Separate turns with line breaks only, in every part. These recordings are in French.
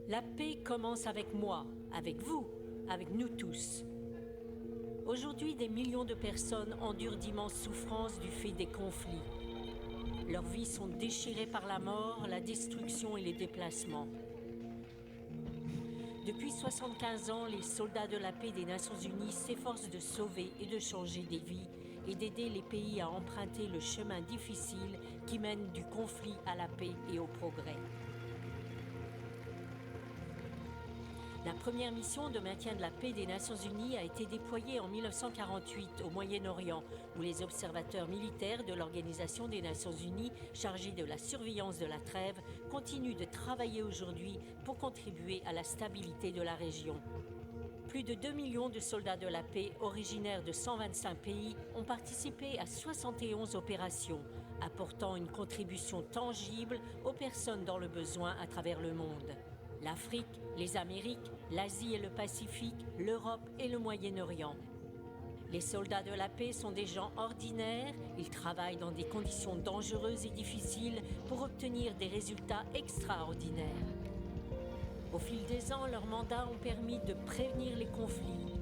La paix commence avec moi, avec vous, avec nous tous. Aujourd'hui, des millions de personnes endurent d'immenses souffrances du fait des conflits. Leurs vies sont déchirées par la mort, la destruction et les déplacements. Depuis 75 ans, les soldats de la paix des Nations Unies s'efforcent de sauver et de changer des vies et d'aider les pays à emprunter le chemin difficile qui mène du conflit à la paix et au progrès. La première mission de maintien de la paix des Nations Unies a été déployée en 1948 au Moyen-Orient, où les observateurs militaires de l'Organisation des Nations Unies, chargés de la surveillance de la trêve, continuent de travailler aujourd'hui pour contribuer à la stabilité de la région. Plus de 2 millions de soldats de la paix, originaires de 125 pays, ont participé à 71 opérations, apportant une contribution tangible aux personnes dans le besoin à travers le monde. L'Afrique, les Amériques, l'Asie et le Pacifique, l'Europe et le Moyen-Orient. Les soldats de la paix sont des gens ordinaires, ils travaillent dans des conditions dangereuses et difficiles pour obtenir des résultats extraordinaires. Au fil des ans, leurs mandats ont permis de prévenir les conflits,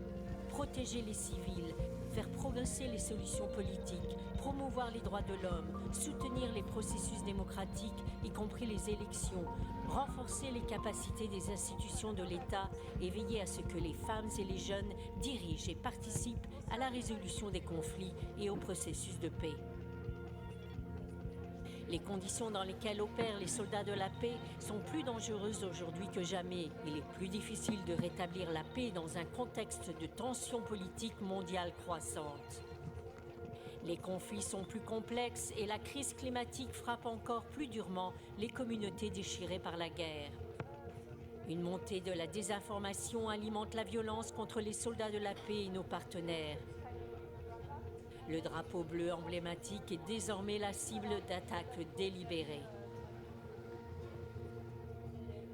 protéger les civils, faire progresser les solutions politiques, promouvoir les droits de l'homme, soutenir les processus démocratiques, y compris les élections, renforcer les capacités des institutions de l'État et veiller à ce que les femmes et les jeunes dirigent et participent à la résolution des conflits et au processus de paix. Les conditions dans lesquelles opèrent les soldats de la paix sont plus dangereuses aujourd'hui que jamais. Il est plus difficile de rétablir la paix dans un contexte de tensions politiques mondiales croissantes. Les conflits sont plus complexes et la crise climatique frappe encore plus durement les communautés déchirées par la guerre. Une montée de la désinformation alimente la violence contre les soldats de la paix et nos partenaires. Le drapeau bleu emblématique est désormais la cible d'attaques délibérées.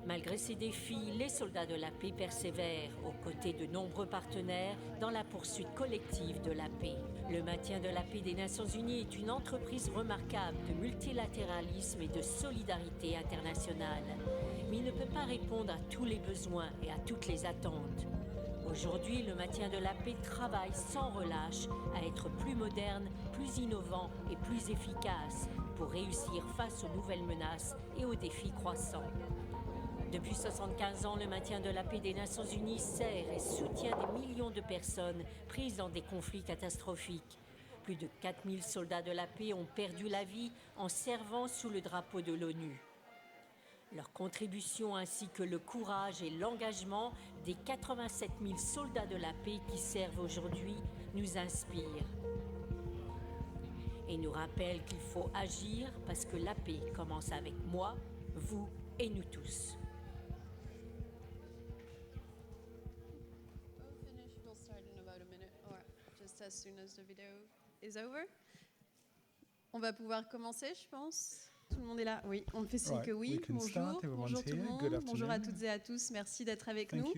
Malgré ces défis, les soldats de la paix persévèrent aux côtés de nombreux partenaires dans la poursuite collective de la paix. Le maintien de la paix des Nations Unies est une entreprise remarquable de multilatéralisme et de solidarité internationale. Mais il ne peut pas répondre à tous les besoins et à toutes les attentes. Aujourd'hui, le maintien de la paix travaille sans relâche à être plus moderne, plus innovant et plus efficace pour réussir face aux nouvelles menaces et aux défis croissants. Depuis 75 ans, le maintien de la paix des Nations Unies sert et soutient des millions de personnes prises dans des conflits catastrophiques. Plus de 4000 soldats de la paix ont perdu la vie en servant sous le drapeau de l'ONU. Leur contribution ainsi que le courage et l'engagement des 87 000 soldats de la paix qui servent aujourd'hui nous inspirent et nous rappellent qu'il faut agir parce que la paix commence avec moi, vous et nous tous.
We'll start in about a minute or just as soon as the video is over. On va pouvoir commencer, je pense. Tout le monde est là? Oui, on me fait signe que oui. Bonjour, bonjour tout le monde. Bonjour à toutes et à tous. Merci d'être avec nous.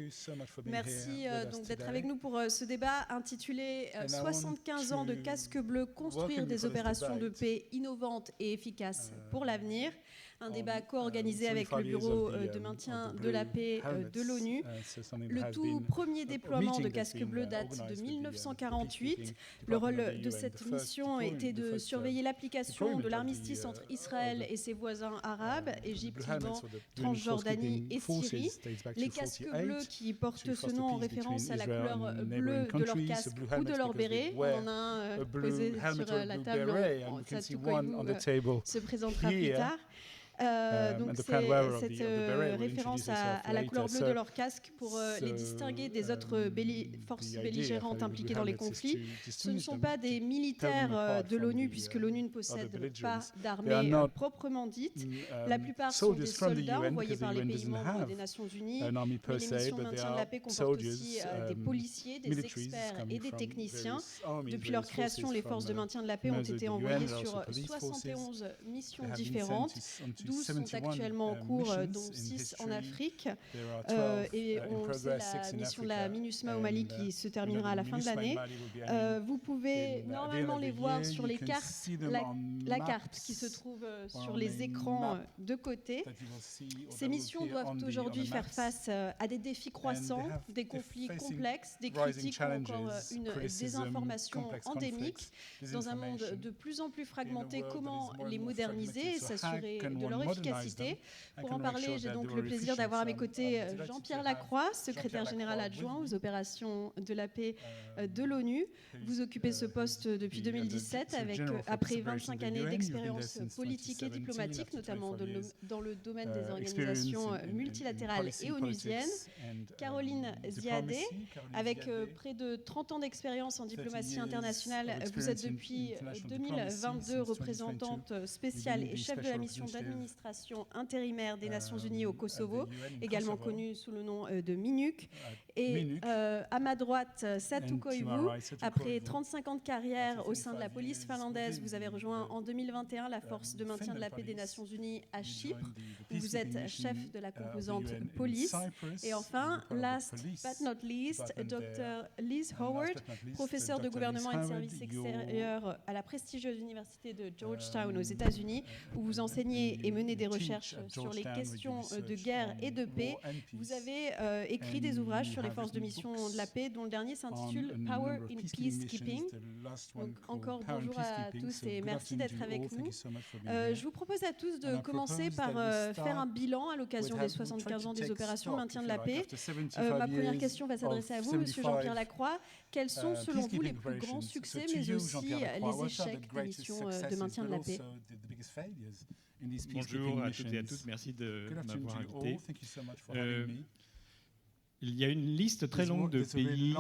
Merci donc d'être avec nous pour ce débat intitulé 75 ans de casque bleu, construire des opérations de paix innovantes et efficaces pour l'avenir. Un débat co-organisé avec le Bureau de maintien de la paix de l'ONU. Le tout premier déploiement de casque bleu date de 1948. Le rôle de cette mission était de surveiller l'application de l'armistice entre Israël et ses voisins arabes, Égypte, Liban, Transjordanie et Syrie. Les casques bleus qui portent ce nom en référence à la couleur bleue de leur casque ou de leur béret. On en a un posé sur la table, Sadou Koivu se présentera plus tard. Donc c'est cette référence à la couleur bleue de leur casque pour les distinguer des autres forces belligérantes impliquées dans les conflits. Ce ne sont pas des militaires de l'ONU puisque l'ONU ne possède pas d'armée proprement dite. La plupart sont des soldats envoyés par les pays membres des Nations Unies. Mais les missions de maintien de la paix comportent aussi des policiers, des experts et des techniciens. Depuis leur création, les forces de maintien de la paix ont été envoyées sur 71 missions différentes. 12 sont actuellement en cours, dont 6 en Afrique. Et on sait la mission de la MINUSMA au Mali qui se terminera à la fin de l'année. Vous pouvez normalement les voir sur les cartes, la carte qui se trouve sur les écrans de côté. Ces missions doivent aujourd'hui faire face à des défis croissants, des conflits complexes, des critiques ou encore une désinformation endémique. Dans un monde de plus en plus fragmenté, comment les moderniser et s'assurer de leur efficacité? Pour en parler, j'ai donc le plaisir d'avoir à mes côtés Jean-Pierre Lacroix, secrétaire général adjoint aux opérations de la paix de l'ONU. Vous occupez ce poste depuis 2017 après 25 années d'expérience politique et diplomatique, notamment dans le domaine des organisations multilatérales et onusiennes. Caroline Ziadé, avec près de 30 ans d'expérience en diplomatie internationale, vous êtes depuis 2022 représentante spéciale et chef de la mission d'administration intérimaire des Nations Unies au Kosovo, également connue sous le nom de MINUC. Et à ma droite, Satu Koivu, après 35 ans de carrière au sein de la police finlandaise, vous avez rejoint en 2021 la force de maintien de la paix des Nations Unies à Chypre, où vous êtes chef de la composante police. Et enfin, last but not least, Dr. Liz Howard, professeure de gouvernement et de services extérieurs à la prestigieuse université de Georgetown aux États-Unis, où vous enseignez et menez des recherches sur les questions de guerre et de paix. Vous avez écrit des ouvrages sur les forces de mission de la paix, dont le dernier s'intitule Power in Peacekeeping. Donc, encore bonjour à tous et merci d'être avec nous. Je vous propose à tous de commencer par faire un bilan à l'occasion des 75 ans des opérations de maintien de la paix. Ma première question va s'adresser à vous, Monsieur Jean-Pierre Lacroix. Quels sont, selon vous, les plus grands succès, mais aussi les échecs des missions de maintien de la paix?
Bonjour à toutes et à tous, merci de m'avoir invité. Il y a une liste très longue de pays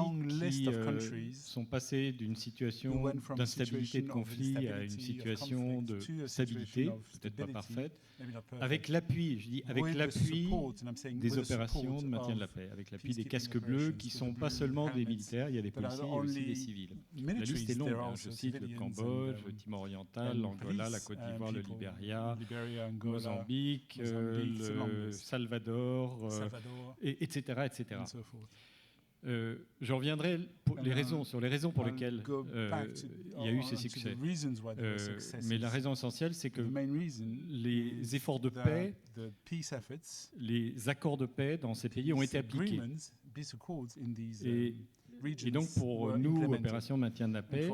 qui sont passés d'une situation d'instabilité, de conflit à une situation de stabilité, peut-être pas parfaite, avec l'appui, je dis avec l'appui des opérations de maintien de la paix, avec l'appui des casques bleus qui ne sont pas seulement des militaires, il y a des policiers et aussi des civils. La liste est longue, je cite le Cambodge, le Timor oriental, l'Angola, la Côte d'Ivoire, le Libéria, Mozambique, le Salvador, etc. etc. Je reviendrai sur les raisons pour lesquelles il y a eu ces succès. Mais la raison essentielle, c'est que les efforts de paix, les accords de paix dans ces pays ont été appliqués. Et donc pour nous, Opération Maintien de la Paix,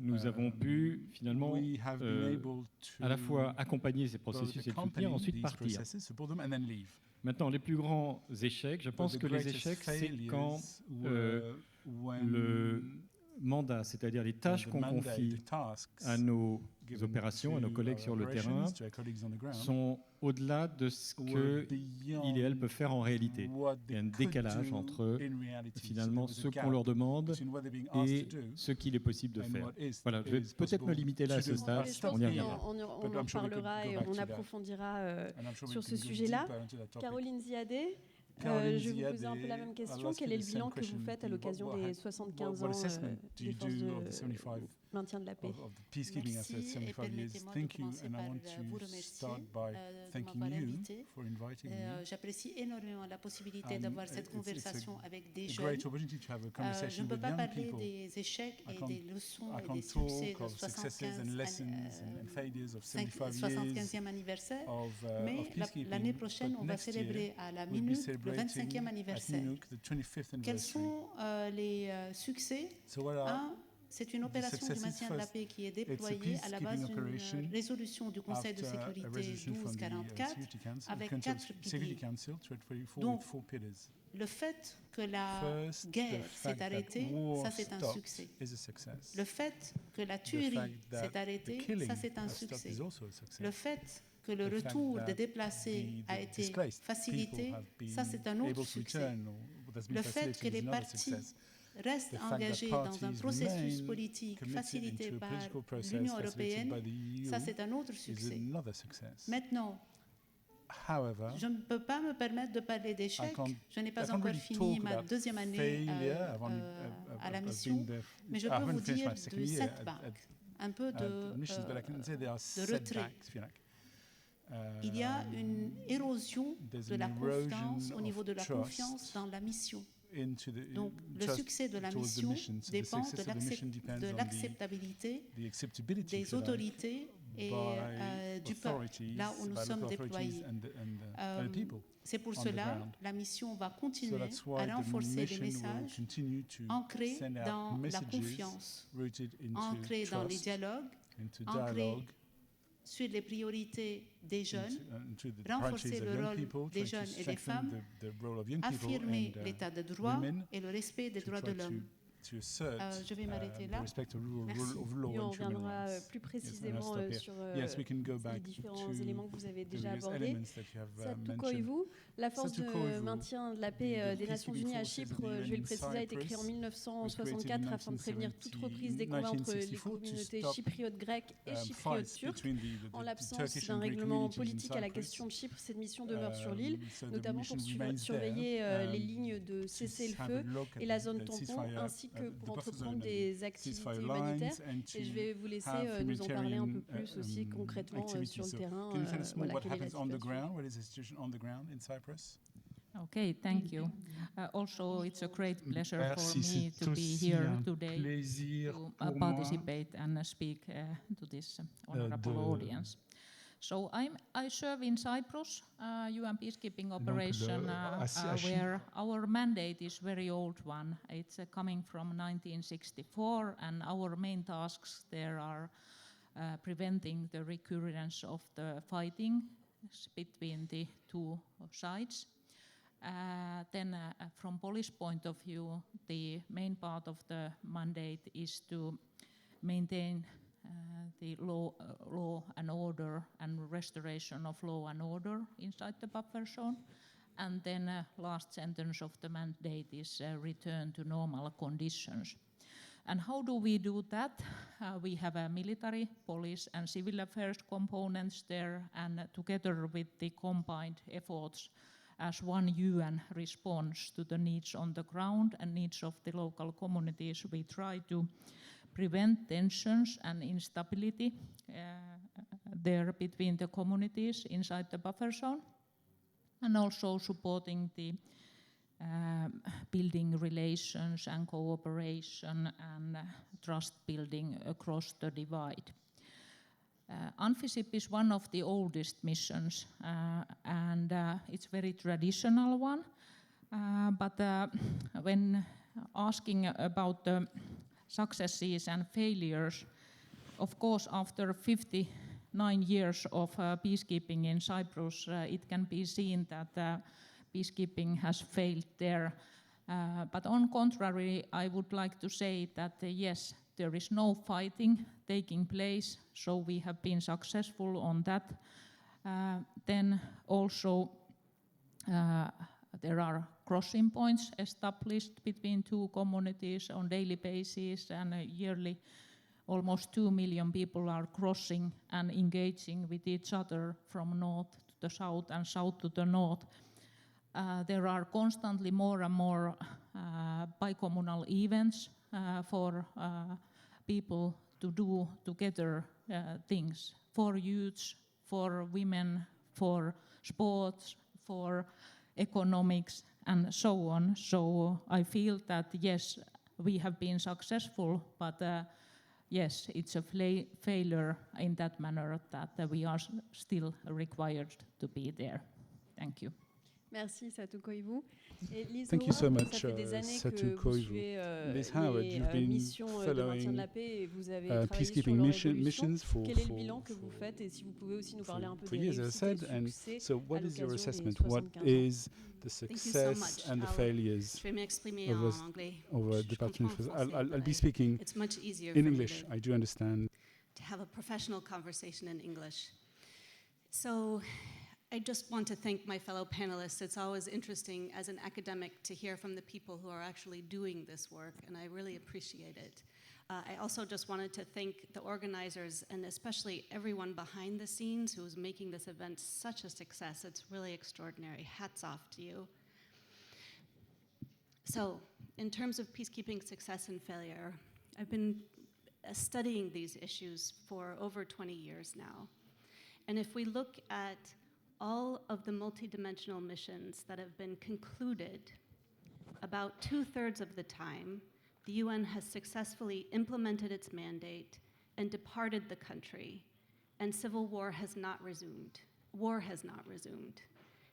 nous avons pu finalement à la fois accompagner ces processus et soutenir, ensuite partir. Maintenant, les plus grands échecs, je pense que les échecs, c'est quand le mandat, c'est-à-dire les tâches qu'on confie à nos opérations, à nos collègues sur le terrain, sont au-delà de ce qu'ils et elles peuvent faire en réalité. Il y a un décalage entre finalement ce qu'on leur demande et ce qu'il est possible de faire. Voilà, je vais peut-être me limiter là à ce stade.
On y reviendra. On en parlera et on approfondira sur ce sujet-là. Caroline Ziadé, je vais vous poser un peu la même question. Quel est le bilan que vous faites à l'occasion des 75 ans des forces de maintien de la paix?
Merci et permettez-moi de commencer par vous remercier de m'avoir invité. J'apprécie énormément la possibilité d'avoir cette conversation avec des jeunes. Je ne peux pas parler des échecs et des leçons et des succès du 75e anniversaire, mais l'année prochaine, on va célébrer à la MINUC le 25e anniversaire. Quels sont les succès? C'est une opération de maintien de la paix qui est déployée à la base d'une résolution du Conseil de sécurité 1244 avec 4 piliers. Donc, le fait que la guerre s'est arrêtée, ça c'est un succès. Le fait que la tuerie s'est arrêtée, ça c'est un succès. Le fait que le retour des déplacés a été facilité, ça c'est un autre succès. Le fait que les partis restent engagés dans un processus politique facilité par l'Union européenne, ça c'est un autre succès. Maintenant, je ne peux pas me permettre de parler d'échecs. Je n'ai pas encore fini ma deuxième année à la mission, mais je peux vous dire du setback, un peu de retrait. il y a une érosion de la confiance au niveau de la confiance dans la mission. Donc, le succès de la mission dépend de l'acceptabilité des autorités et du peuple, là où nous sommes déployés. C'est pour cela que la mission va continuer à renforcer les messages ancrés dans la confiance, ancrés dans les dialogues, ancrés sur les priorités des jeunes, renforcer le rôle des jeunes et des femmes, affirmer l'état de droit et le respect des droits de l'homme. Je vais m'arrêter là. Merci.
Et on reviendra plus précisément sur les différents éléments que vous avez déjà abordés. Satu Koivu, la force de maintien de la paix des Nations Unies à Chypre, je vais le préciser, a été créée en 1964 afin de prévenir toute reprise des combats entre les communautés chypriotes grecques et chypriotes turques. En l'absence d'un règlement politique à la question de Chypre, cette mission demeure sur l'île, notamment pour surveiller les lignes de cessez-le-feu et la zone tampon, ainsi que pour entreprendre des activités humanitaires. Et je vais vous laisser nous en parler un peu plus aussi concrètement sur le terrain. Voilà, quelle est la situation.
Okay, thank you. Also, it's a great pleasure for me to be here today to participate and speak to this honorable audience. So I serve in Cyprus, UN peacekeeping operation, where our mandate is very old one. It's coming from 1964, and our main tasks there are preventing the recurrence of the fighting between the two sides. Then from Polish point of view, the main part of the mandate is to maintain the law and order and restoration of law and order inside the buffer zone. And then last sentence of the mandate is return to normal conditions. And how do we do that? We have a military, police and civil affairs components there, and together with the combined efforts as one UN response to the needs on the ground and needs of the local communities, we try to prevent tensions and instability there between the communities inside the buffer zone, and also supporting the building relations and cooperation and trust building across the divide. UNFICYP is one of the oldest missions, and it's a very traditional one, but when asking about the successes and failures, of course, after 59 years of peacekeeping in Cyprus, it can be seen that peacekeeping has failed there. But on contrary, I would like to say that yes, there is no fighting taking place, so we have been successful on that. Then also there are crossing points established between two communities on daily basis, and yearly almost 2 million people are crossing and engaging with each other from north to the south and south to the north. There are constantly more and more bicommunal events for people to do together things for youths, for women, for sports, for economics, and so on. So I feel that yes, we have been successful, but yes, it's a failure in that manner that we are still required to be there. Thank you.
Merci Satu Koivu. Et Liz
Thank you so much,
ça fait des années
Satu
que vous
Koivu.
suivez
Liz Howard,
les
you've been
missions de maintien de la paix et vous avez travaillé
peacekeeping
sur leur
missions
évolution. Quel est le bilan que vous faites et si vous pouvez aussi nous parler un peu des
years, as I
réussites
said,
et
and
succès
so what
à
is your
l'occasion des
assessment?
75
What
ans?
is the success and the failures of a department? I'll be speaking in English. I do understand.
To have a professional conversation in English. So I just want to thank my fellow panelists. It's always interesting as an academic to hear from the people who are actually doing this work, and I really appreciate it. I also just wanted to thank the organizers and especially everyone behind the scenes who is making this event such a success. It's really extraordinary. Hats off to you. So, in terms of peacekeeping success and failure, I've been studying these issues for over 20 years now. And if we look at all of the multidimensional missions that have been concluded, about 2/3 of the time, the UN has successfully implemented its mandate and departed the country, and civil war has not resumed. War has not resumed.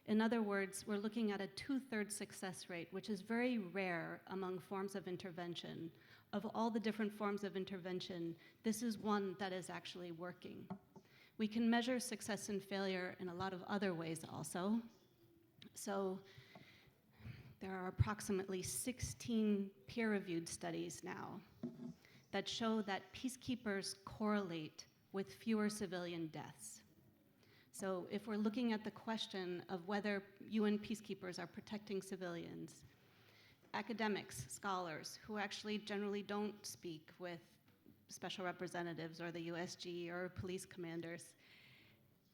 In other words, we're looking at a 2/3 success rate, which is very rare among forms of intervention. Of all the different forms of intervention, this is one that is actually working. We can measure success and failure in a lot of other ways also. So there are approximately 16 peer-reviewed studies now that show that peacekeepers correlate with fewer civilian deaths. So if we're looking at the question of whether UN peacekeepers are protecting civilians, academics, scholars, who actually generally don't speak with special representatives or the USG or police commanders,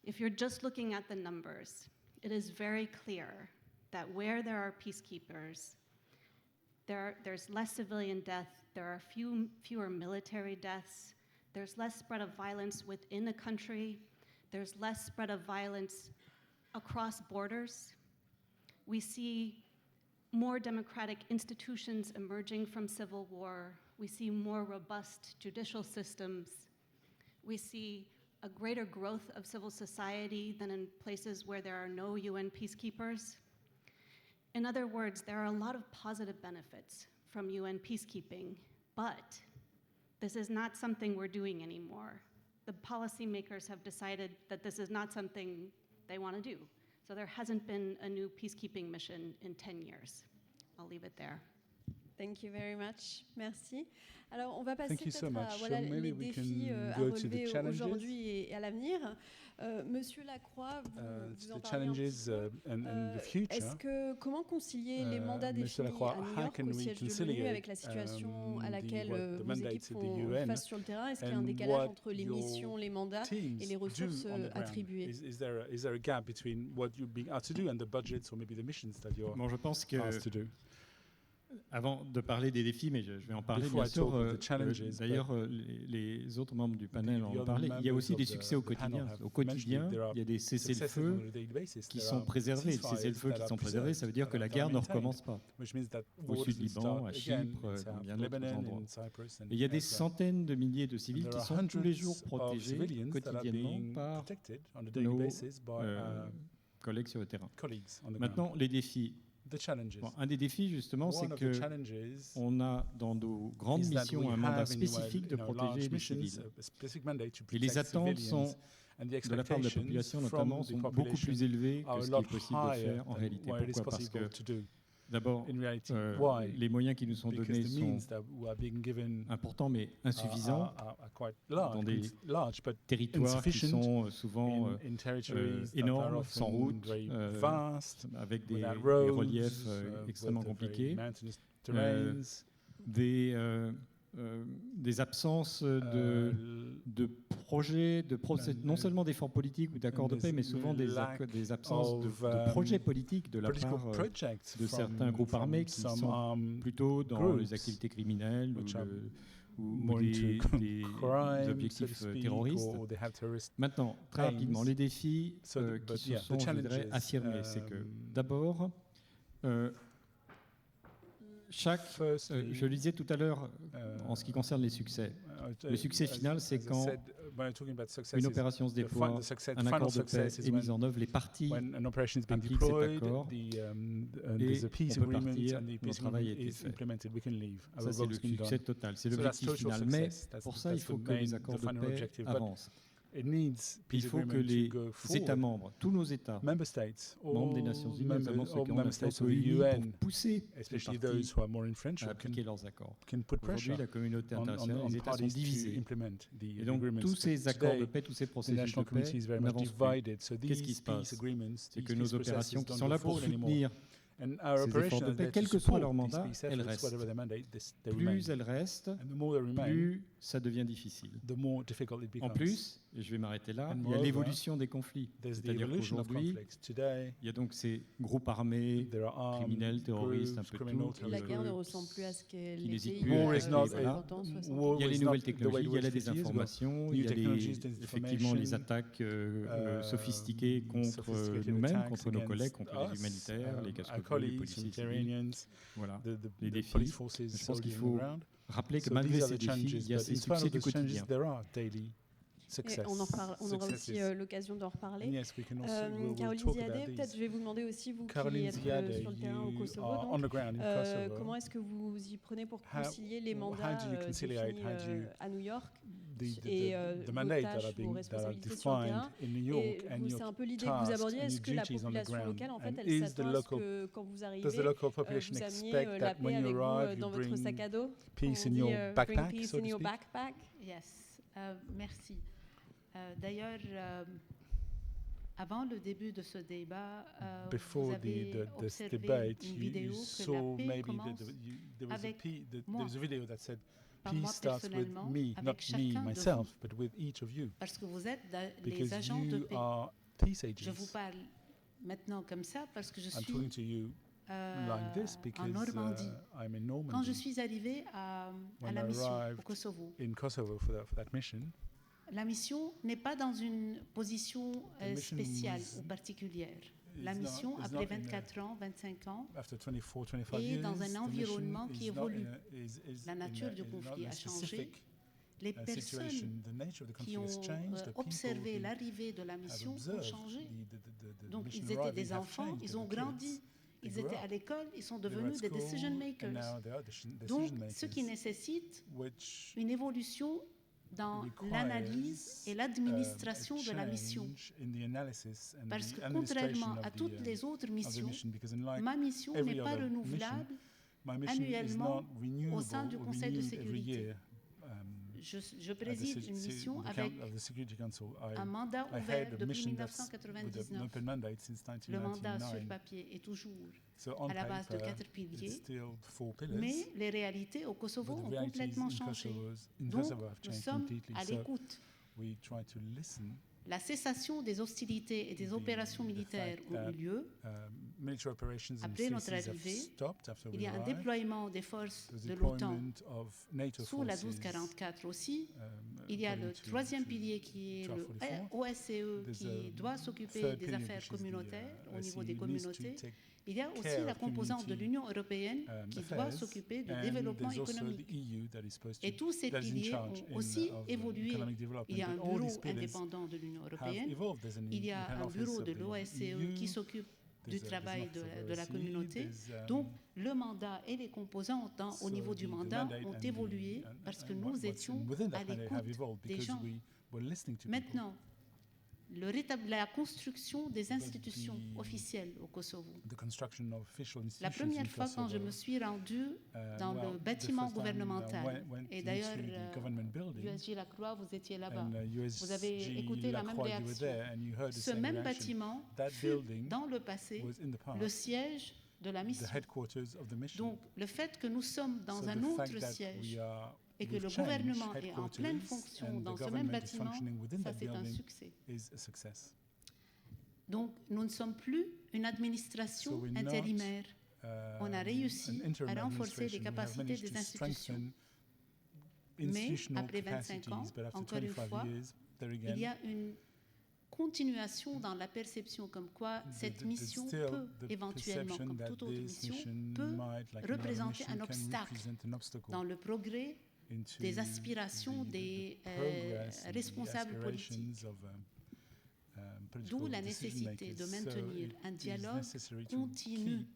if you're just looking at the numbers, it is very clear that where there are peacekeepers, there's less civilian death, there are fewer military deaths, there's less spread of violence within a country, there's less spread of violence across borders. We see more democratic institutions emerging from civil war. We see more robust judicial systems. We see a greater growth of civil society than in places where there are no UN peacekeepers. In other words, there are a lot of positive benefits from UN peacekeeping, but this is not something we're doing anymore. The policymakers have decided that this is not something they want to do. So there hasn't been a new peacekeeping mission in 10 years. I'll leave it there.
Thank you very much. Merci. Alors, on va passer
peut-être
so à voilà, les défis à relever aujourd'hui et à l'avenir. Monsieur Lacroix, vous en parlez un petit peu. Est-ce que, comment concilier les mandats définis à New York, au siège de l'ONU, avec la situation à laquelle vos équipes font face sur le terrain? Est-ce qu'il y a un décalage entre les missions, les mandats et les ressources attribuées?
Is there a gap between what you're being asked to do and the budgets or maybe the missions that you're
je pense que
asked to do?
Avant de parler des défis, mais je vais en parler bien sûr, d'ailleurs les autres membres du panel en ont parlé, il y a aussi des succès au quotidien. Au quotidien, il y a des cessez-le-feu qui sont préservés. Des cessez-le-feu qui sont préservés, ça veut dire que la guerre ne recommence pas. Au sud Liban, à Chypre, dans bien d'autres endroits. Et il y a des centaines de milliers de civils qui sont tous les jours protégés quotidiennement par nos collègues sur le terrain. Maintenant, les défis. Un des défis, justement, c'est qu'on a dans nos grandes missions un mandat spécifique de protéger les civils. Et les attentes de la part de la population, notamment, sont beaucoup plus élevées que ce qui est possible de faire en réalité. Pourquoi ? Parce que, d'abord, les moyens qui nous sont donnés sont importants mais insuffisants dans des territoires qui sont souvent énormes, sans route, avec des reliefs extrêmement compliqués, des absences de projets, non seulement d'efforts politiques ou d'accords de paix, mais souvent des absences de projets politiques de la part de certains groupes armés qui sont plutôt dans les activités criminelles ou des objectifs terroristes. Maintenant, très rapidement, les défis qui se sont, je voudrais, affirmés, c'est que d'abord, je le disais tout à l'heure en ce qui concerne les succès. Le succès final, c'est quand une opération se déploie, un accord de paix est mis en œuvre, les parties impliquent cet accord et on peut partir, le travail a été fait. Ça, c'est le succès total, c'est l'objectif final. Mais pour ça, il faut que les accords de paix avancent. Il faut que les États membres, tous nos États, membres des Nations Unies, notamment ceux qui ont l'influence ONU, pour pousser les parties à appliquer leurs accords. Aujourd'hui, la communauté internationale, les États sont divisés. Et donc, tous ces accords de paix, tous ces processus de paix n'avancent plus. Qu'est-ce qui se passe ? C'est que nos opérations qui sont là pour soutenir ces efforts de paix, quel que soit leur mandat, elles restent. Plus elles restent, plus ça devient difficile. En plus, et je vais m'arrêter là, il y a l'évolution des conflits. C'est-à-dire qu'aujourd'hui, il y a donc ces groupes armés, criminels, terroristes, un peu tout.
La guerre ne ressemble plus à ce qu'elle était
il y a les nouvelles technologies, il y a la désinformation, il y a effectivement les attaques sophistiquées contre nous-mêmes, contre nos collègues, contre les humanitaires, les casse-coups, les policiers civils. Voilà, les défis. Je pense qu'il faut rappeler que malgré ces défis, il y a ces succès du quotidien.
On aura aussi l'occasion d'en reparler. Caroline Ziadé, peut-être je vais vous demander aussi, vous qui êtes sur le terrain au Kosovo, comment est-ce que vous y prenez pour concilier les mandats définis à New York et vos tâches, vos responsabilités sur le terrain. Et c'est un peu l'idée que vous abordiez. Est-ce que la population locale, en fait, elle s'attend à ce que quand vous arrivez, vous ameniez la paix avec vous dans votre sac à dos?
Peace in your backpack,
peace
so to
in your
speak?
backpack.
Yes, merci. D'ailleurs, avant le début de ce débat, vous avez observé une vidéo que la paix commence avec moi. Peace starts with me, not me, myself, but with each of you. Parce que vous êtes les agents de paix. Je vous parle maintenant comme ça parce que je suis en Normandie. Quand je suis arrivé à la mission au Kosovo, la mission n'est pas dans une position spéciale ou particulière. La mission, après 24 ans, 25 ans, est dans un environnement qui évolue. La nature du conflit a changé. Les personnes qui ont observé l'arrivée de la mission ont changé. Donc, ils étaient des enfants, ils ont grandi. Ils étaient à l'école, ils sont devenus des decision makers. Donc, ce qui nécessite une évolution dans l'analyse et l'administration de la mission. Parce que contrairement à toutes les autres missions, ma mission n'est pas renouvelable annuellement au sein du Conseil de sécurité. Je préside une mission avec un mandat ouvert depuis 1999. Le mandat sur papier est toujours à la base de 4 piliers, mais les réalités au Kosovo ont complètement changé. Donc, nous sommes à l'écoute. La cessation des hostilités et des opérations militaires ont eu lieu. Après notre arrivée, il y a un déploiement des forces de l'OTAN sous la 1244 aussi. Il y a le troisième pilier qui est le OSCE qui doit s'occuper des affaires communautaires au niveau des communautés. Il y a aussi la composante de l'Union européenne qui doit s'occuper du développement économique. Et tous ces piliers ont aussi évolué. Il y a un bureau indépendant de l'Union européenne. Il y a un bureau de l'OSCE qui s'occupe du travail de la communauté. Donc, le mandat et les composants au niveau du mandat ont évolué parce que nous étions à l'écoute des gens. Maintenant, la construction des institutions officielles au Kosovo. La première fois quand je me suis rendu dans le bâtiment gouvernemental, et d'ailleurs, USG Lacroix, vous étiez là-bas, vous avez écouté la même réaction. Ce même bâtiment fut, dans le passé, le siège de la mission. Donc, le fait que nous sommes dans un autre siège et que le gouvernement est en pleine fonction dans ce même bâtiment, ça c'est un succès. Donc nous ne sommes plus une administration intérimaire. On a réussi à renforcer les capacités des institutions. Mais après 25 ans, encore une fois, il y a une continuation dans la perception comme quoi cette mission peut éventuellement, comme toute autre mission, peut représenter un obstacle dans le progrès des aspirations des responsables politiques. D'où la nécessité de maintenir un dialogue continu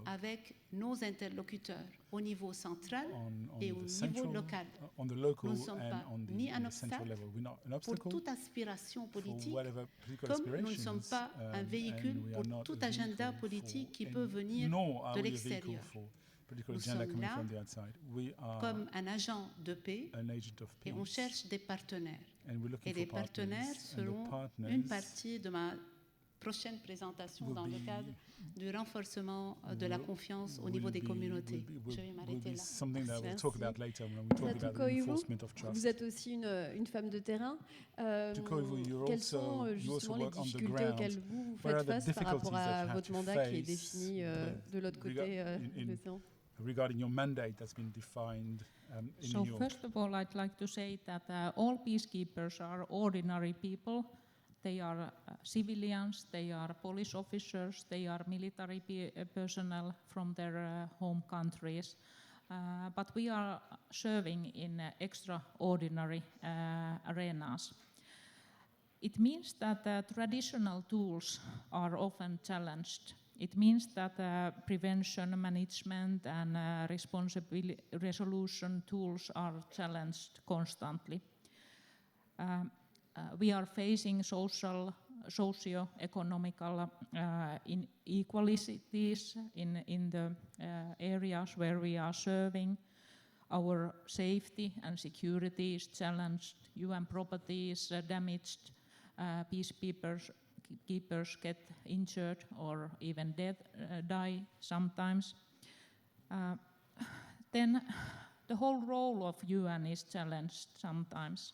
avec nos interlocuteurs au niveau central et au niveau local. Nous ne sommes pas ni un obstacle pour toute aspiration politique, comme nous ne sommes pas un véhicule pour tout agenda politique qui peut venir de l'extérieur. Nous sommes là comme un agent de paix et on cherche des partenaires. Et les partenaires seront une partie de ma prochaine présentation dans le cadre du renforcement de la confiance au niveau des communautés. Je vais m'arrêter là.
Vous êtes aussi une femme de terrain. Quelles sont justement les difficultés auxquelles vous faites face par rapport à votre mandat qui est défini de l'autre côté de l'océan?
Regarding your mandate that's been defined in
So
New York.
first of all, I'd like to say that all peacekeepers are ordinary people. They are civilians, they are police officers, they are military personnel from their home countries. But we are serving in extraordinary arenas. It means that traditional tools are often challenged. It means that prevention, management, and resolution tools are challenged constantly. We are facing socio-economical inequalities in the areas where we are serving. Our safety and security is challenged. UN property is damaged. Peacekeepers get injured or even die sometimes. Then the whole role of UN is challenged sometimes.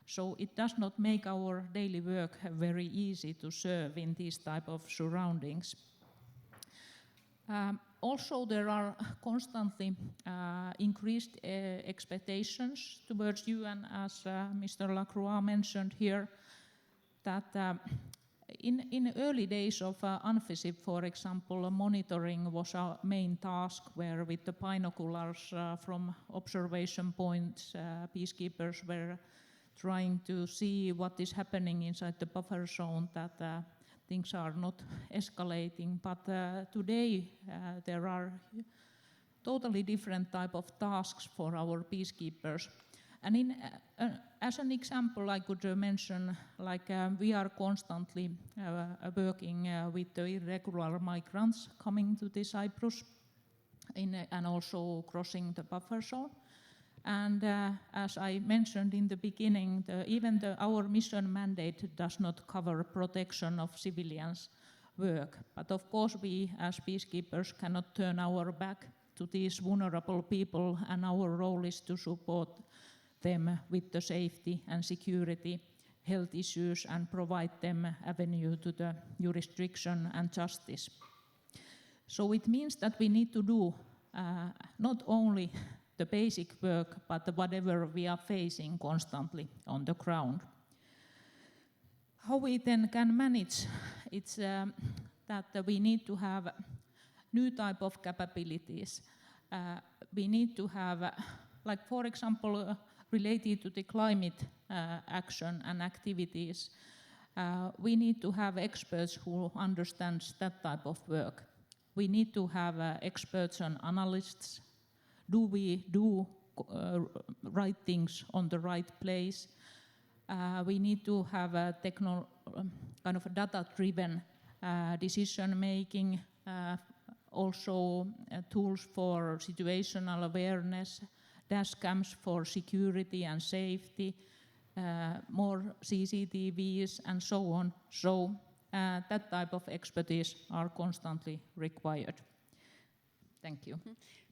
So it does not make our daily work very easy to serve in these type of surroundings. Also, there are constantly increased expectations towards UN, as Mr. Lacroix mentioned here, that in early days of UNFICYP, for example, monitoring was our main task, where with the binoculars from observation points, peacekeepers were trying to see what is happening inside the buffer zone, that things are not escalating. But today there are totally different type of tasks for our peacekeepers. And as an example, I could mention, like we are constantly working with the irregular migrants coming to the Cyprus and also crossing the buffer zone. And as I mentioned in the beginning, our mission mandate does not cover protection of civilians' work. But of course, we as peacekeepers cannot turn our back to these vulnerable people, and our role is to support them with the safety and security, health issues, and provide them avenue to the jurisdiction and justice. So it means that we need to do not only the basic work, but whatever we are facing constantly on the ground. How we then can manage? It's that we need to have new type of capabilities. We need to have, like for example, related to the climate action and activities, we need to have experts who understand that type of work. We need to have experts and analysts. Do we do right things on the right place? We need to have a kind of a data-driven decision making, also tools for situational awareness, dash cams for security and safety, more CCTVs, and so on. So that type of expertise are constantly required. Thank you.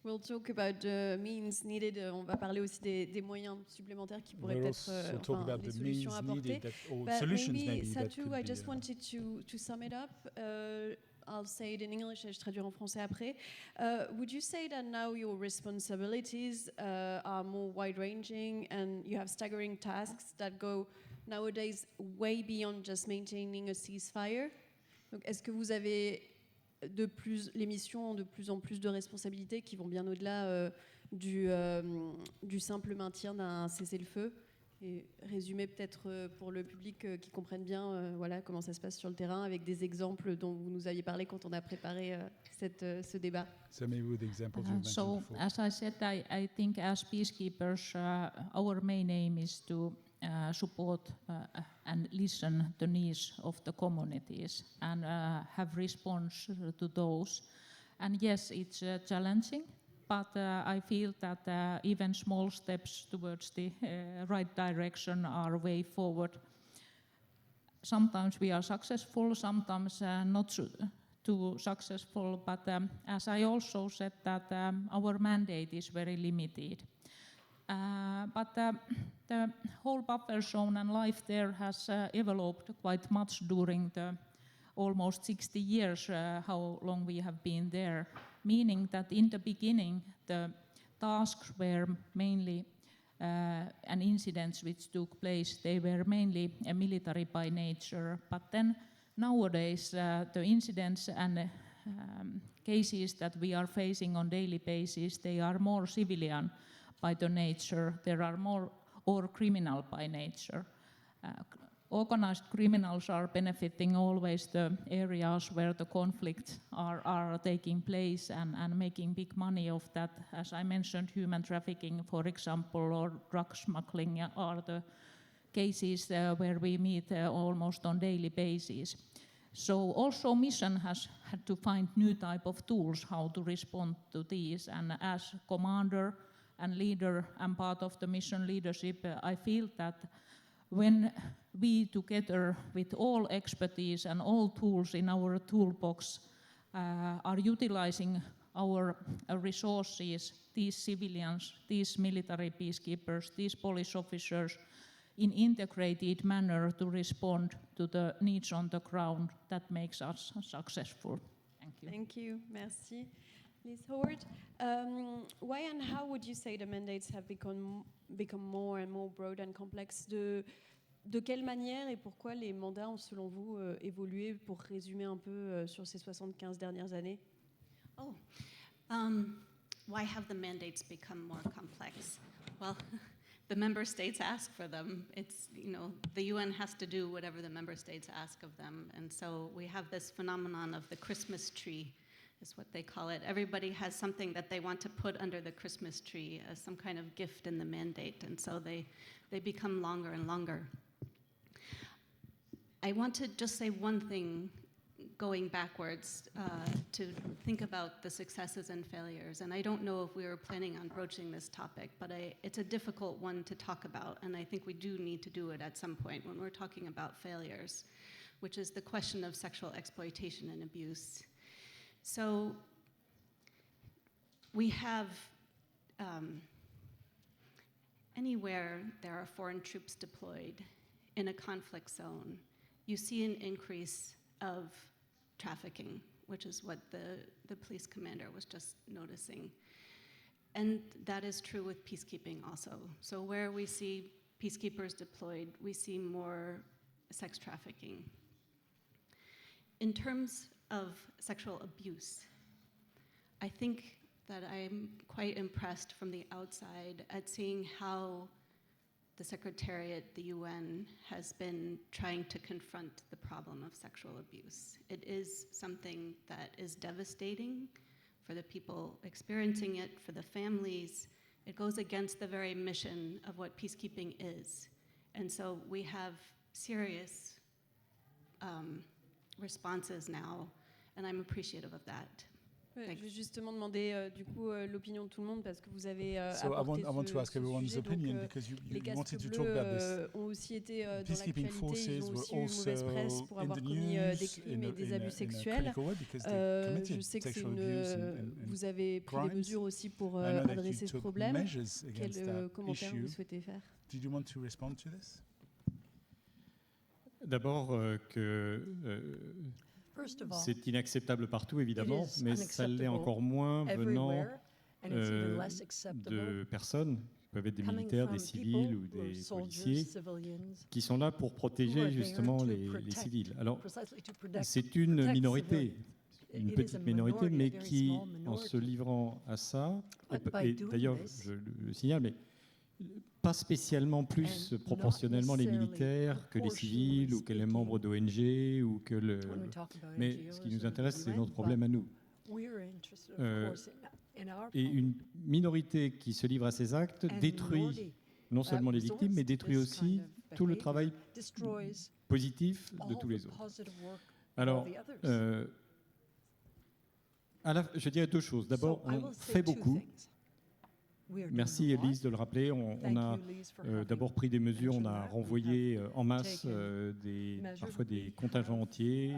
We'll talk about the means needed. On va parler aussi des moyens supplémentaires qui pourraient peut-être des solutions apportées. But maybe, Satu, I just wanted to sum it up. I'll say it in English, et je traduirai en français après. Would you say that now your responsibilities are more wide-ranging and you have staggering tasks that go nowadays way beyond just maintaining a ceasefire? Donc, est-ce que vous avez les missions ont de plus en plus de responsabilités qui vont bien au-delà du simple maintien d'un cessez-le-feu? Et résumer peut-être pour le public qui comprenne bien voilà, comment ça se passe sur le terrain avec des exemples dont vous nous aviez parlé quand on a préparé ce débat.
So maybe with examples you mentioned before.
As I said, I think as peacekeepers, our main aim is to support and listen the needs of the communities and have response to those. And yes, it's challenging. But I feel that even small steps towards the right direction are a way forward. sometimes we are successful, sometimes not too successful, but as I also said that our mandate is very limited. But the whole buffer zone and life there has evolved quite much during the almost 60 years how long we have been there, meaning that in the beginning the tasks were mainly and incidents which took place, they were mainly military by nature, but then nowadays the incidents and cases that we are facing on daily basis, they are more civilian by the nature, there are more or criminal by nature. Organized criminals are benefiting always the areas where the conflicts are taking place and making big money of that. As I mentioned, human trafficking, for example, or drug smuggling are the cases where we meet almost on daily basis. So also mission has had to find new type of tools how to respond to these, and as commander and leader and part of the mission leadership, I feel that when we together with all expertise and all tools in our toolbox are utilizing our resources, these civilians, these military peacekeepers, these police officers, in integrated manner to respond to the needs on the ground, that makes us successful. Thank you.
Thank you. Merci. Liz Howard, why and how would you say the mandates have become more and more broad and complex? De quelle manière et pourquoi les mandats ont, selon vous, évolué, pour résumer un peu sur ces 75 dernières années?
Why have the mandates become more complex? Well, the member states ask for them. It's, the UN has to do whatever the member states ask of them. And so we have this phenomenon of the Christmas tree, is what they call it. Everybody has something that they want to put under the Christmas tree as some kind of gift in the mandate. And so they become longer and longer. I want to just say one thing going backwards to think about the successes and failures. And I don't know if we were planning on broaching this topic, but it's a difficult one to talk about. And I think we do need to do it at some point when we're talking about failures, which is the question of sexual exploitation and abuse. So we have, anywhere there are foreign troops deployed in a conflict zone, you see an increase of trafficking, which is what the police commander was just noticing. And that is true with peacekeeping also. So where we see peacekeepers deployed, we see more sex trafficking. In terms of sexual abuse, I think that I'm quite impressed from the outside at seeing how the Secretariat, the UN, has been trying to confront the problem of sexual abuse. It is something that is devastating for the people experiencing it, for the families. It goes against the very mission of what peacekeeping is. And so we have serious responses now, and I'm appreciative of that.
Je vais justement demander du coup l'opinion de tout le monde parce que vous avez
so
apporté
I want to ask everyone's
sujet,
opinion
donc,
because you
les
wanted to
casques
talk about
bleus
this.
ont aussi été dans
Peacekeeping
l'actualité, ils ont
forces
aussi eu une mauvaise presse pour avoir commis des crimes et des abus sexuels. Je sais que vous avez pris des mesures aussi pour adresser ce problème. Quel commentaire vous souhaitez faire?
Did you want to respond to this?
D'abord c'est inacceptable partout, évidemment, mais ça l'est encore moins venant de personnes, qui peuvent être des militaires, des civils ou des policiers, qui sont là pour protéger justement les civils. Alors, c'est une minorité, une petite minorité, mais qui, en se livrant à ça, et d'ailleurs, je le signale, mais pas spécialement plus proportionnellement les militaires que les civils ou que les membres d'ONG ou que le... Mais ce qui nous intéresse, c'est notre problème à nous. Et une minorité qui se livre à ces actes détruit non seulement les victimes, mais détruit aussi tout le travail positif de tous les autres. Alors, je dirais deux choses. D'abord, on fait beaucoup. Merci Elise de le rappeler. On a d'abord pris des mesures, on a renvoyé en masse parfois des contingents entiers,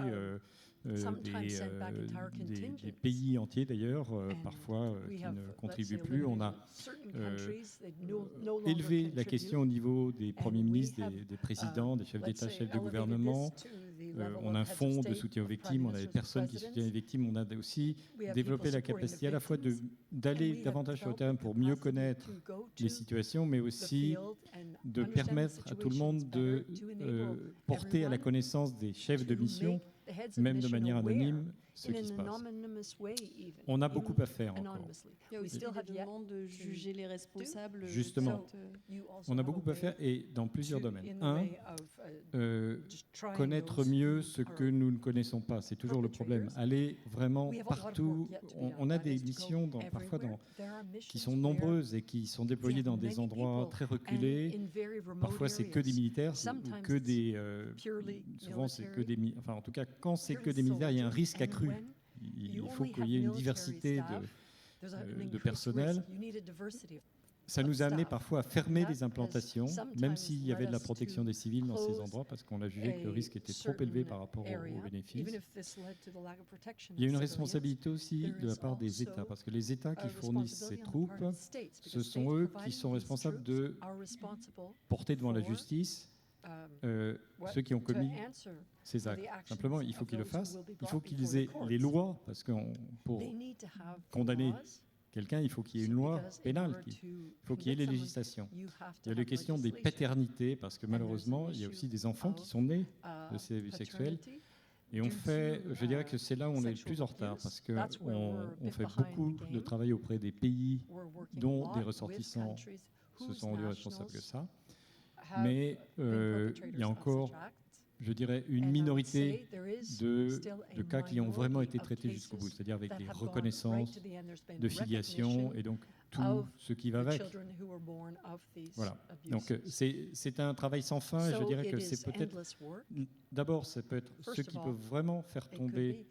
des pays entiers d'ailleurs, parfois qui ne contribuent plus. On a élevé la question au niveau des premiers ministres, des présidents, des chefs d'État, chefs de gouvernement. On a un fonds de soutien aux victimes, on a des personnes qui soutiennent les victimes, on a aussi développé la capacité à la fois d'aller davantage sur le terrain pour mieux connaître les situations, mais aussi de permettre à tout le monde de porter à la connaissance des chefs de mission, même de manière anonyme, ce qui se passe. On a beaucoup à faire encore.
Il y a aussi la demande de juger les responsables.
Justement, on a beaucoup à faire et dans plusieurs domaines. Un, connaître mieux ce que nous ne connaissons pas, c'est toujours le problème. Aller vraiment partout. On a des missions parfois qui sont nombreuses et qui sont déployées dans des endroits très reculés. Parfois, c'est que des militaires, que des. Souvent, c'est que des. Enfin, en tout cas, quand c'est que des militaires, il y a un risque accru. Il faut qu'il y ait une diversité de personnel. Ça nous a amené parfois à fermer des implantations, même s'il y avait de la protection des civils dans ces endroits, parce qu'on a jugé que le risque était trop élevé par rapport aux bénéfices. Il y a une responsabilité aussi de la part des États, parce que les États qui fournissent ces troupes, ce sont eux qui sont responsables de porter devant la justice ceux qui ont commis ces actes. Simplement, il faut qu'ils le fassent. Il faut qu'ils aient les lois, parce que pour condamner quelqu'un, il faut qu'il y ait une loi pénale. Il faut qu'il y ait les législations. Il y a les questions des paternités, parce que malheureusement, il y a aussi des enfants qui sont nés de ces abus sexuels. Et on fait, je dirais que c'est là où on est le plus en retard, parce qu'on fait beaucoup de travail auprès des pays dont des ressortissants se sont rendus responsables que ça. Mais il y a encore, je dirais, une minorité de cas qui ont vraiment été traités jusqu'au bout, c'est-à-dire avec des reconnaissances de filiation et donc tout ce qui va avec. Voilà. Donc c'est un travail sans fin et je dirais que c'est peut-être, d'abord, ça peut être ceux qui peuvent vraiment faire tomber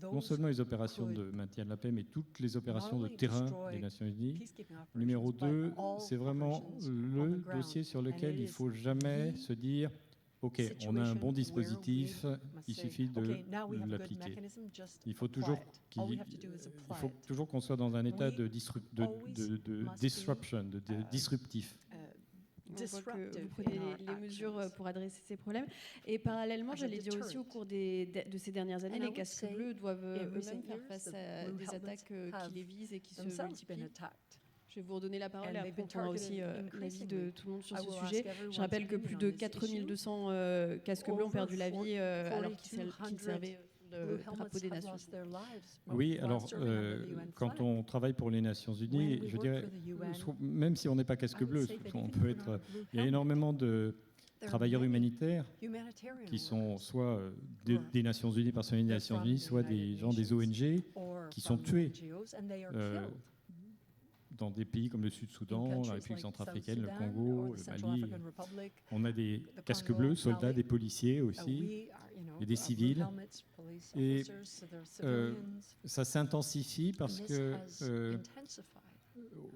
non seulement les opérations de maintien de la paix, mais toutes les opérations de terrain des Nations Unies. Numéro 2, c'est vraiment le dossier sur lequel il ne faut jamais se dire « Ok, on a un bon dispositif, il suffit de l'appliquer ». Il faut toujours qu'on soit dans un état de disruption, de disruptif.
On voit que vous prenez les mesures pour adresser ces problèmes. Et parallèlement, j'allais dire aussi, au cours de ces dernières années, les casques bleus doivent eux-mêmes faire face à des attaques qui les visent et qui se multiplient. Je vais vous redonner la parole et après on aura aussi l'avis de tout le monde sur ce sujet. Je rappelle que plus de 4200 casques bleus ont perdu la vie alors qu'ils servaient le drapeau des Nations Unies.
Oui, alors quand on travaille pour les Nations Unies, je dirais, même si on n'est pas casque bleu, on peut être. Il y a énormément de travailleurs humanitaires qui sont soit des Nations Unies, personnels des Nations Unies, soit des gens des ONG qui sont tués. Dans des pays comme le Sud-Soudan, la République centrafricaine, le Congo, le Mali. On a des casques bleus, soldats, des policiers aussi, et des civils. Et ça s'intensifie parce que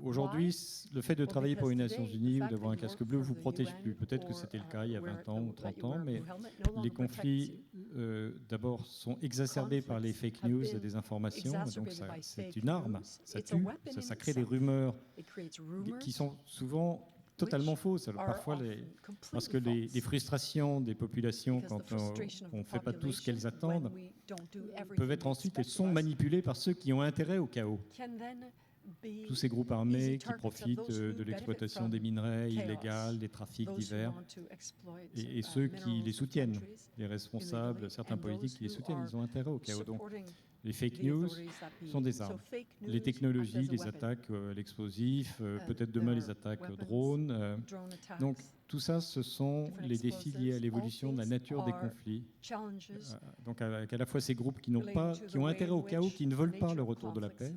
aujourd'hui, le fait de travailler pour les Nations Unies ou d'avoir un casque bleu ne vous protège plus. Peut-être que c'était le cas il y a 20 ans ou 30 ans, mais les conflits, d'abord, sont exacerbés par les fake news et des informations. Donc c'est une arme, ça tue, ça crée des rumeurs qui sont souvent totalement fausses. Alors parfois, parce que les frustrations des populations, quand on ne fait pas tout ce qu'elles attendent, peuvent être ensuite, elles sont manipulées par ceux qui ont intérêt au chaos. Tous ces groupes armés qui profitent de l'exploitation des minerais illégaux, des trafics divers, et ceux qui les soutiennent, les responsables, certains politiques qui les soutiennent, ils ont intérêt au chaos. Donc, les fake news sont des armes. Les technologies, les attaques à l'explosif, peut-être demain les attaques drones. Donc, tout ça, ce sont les défis liés à l'évolution de la nature des conflits. Donc, avec à la fois ces groupes qui ont intérêt au chaos, qui ne veulent pas le retour de la paix,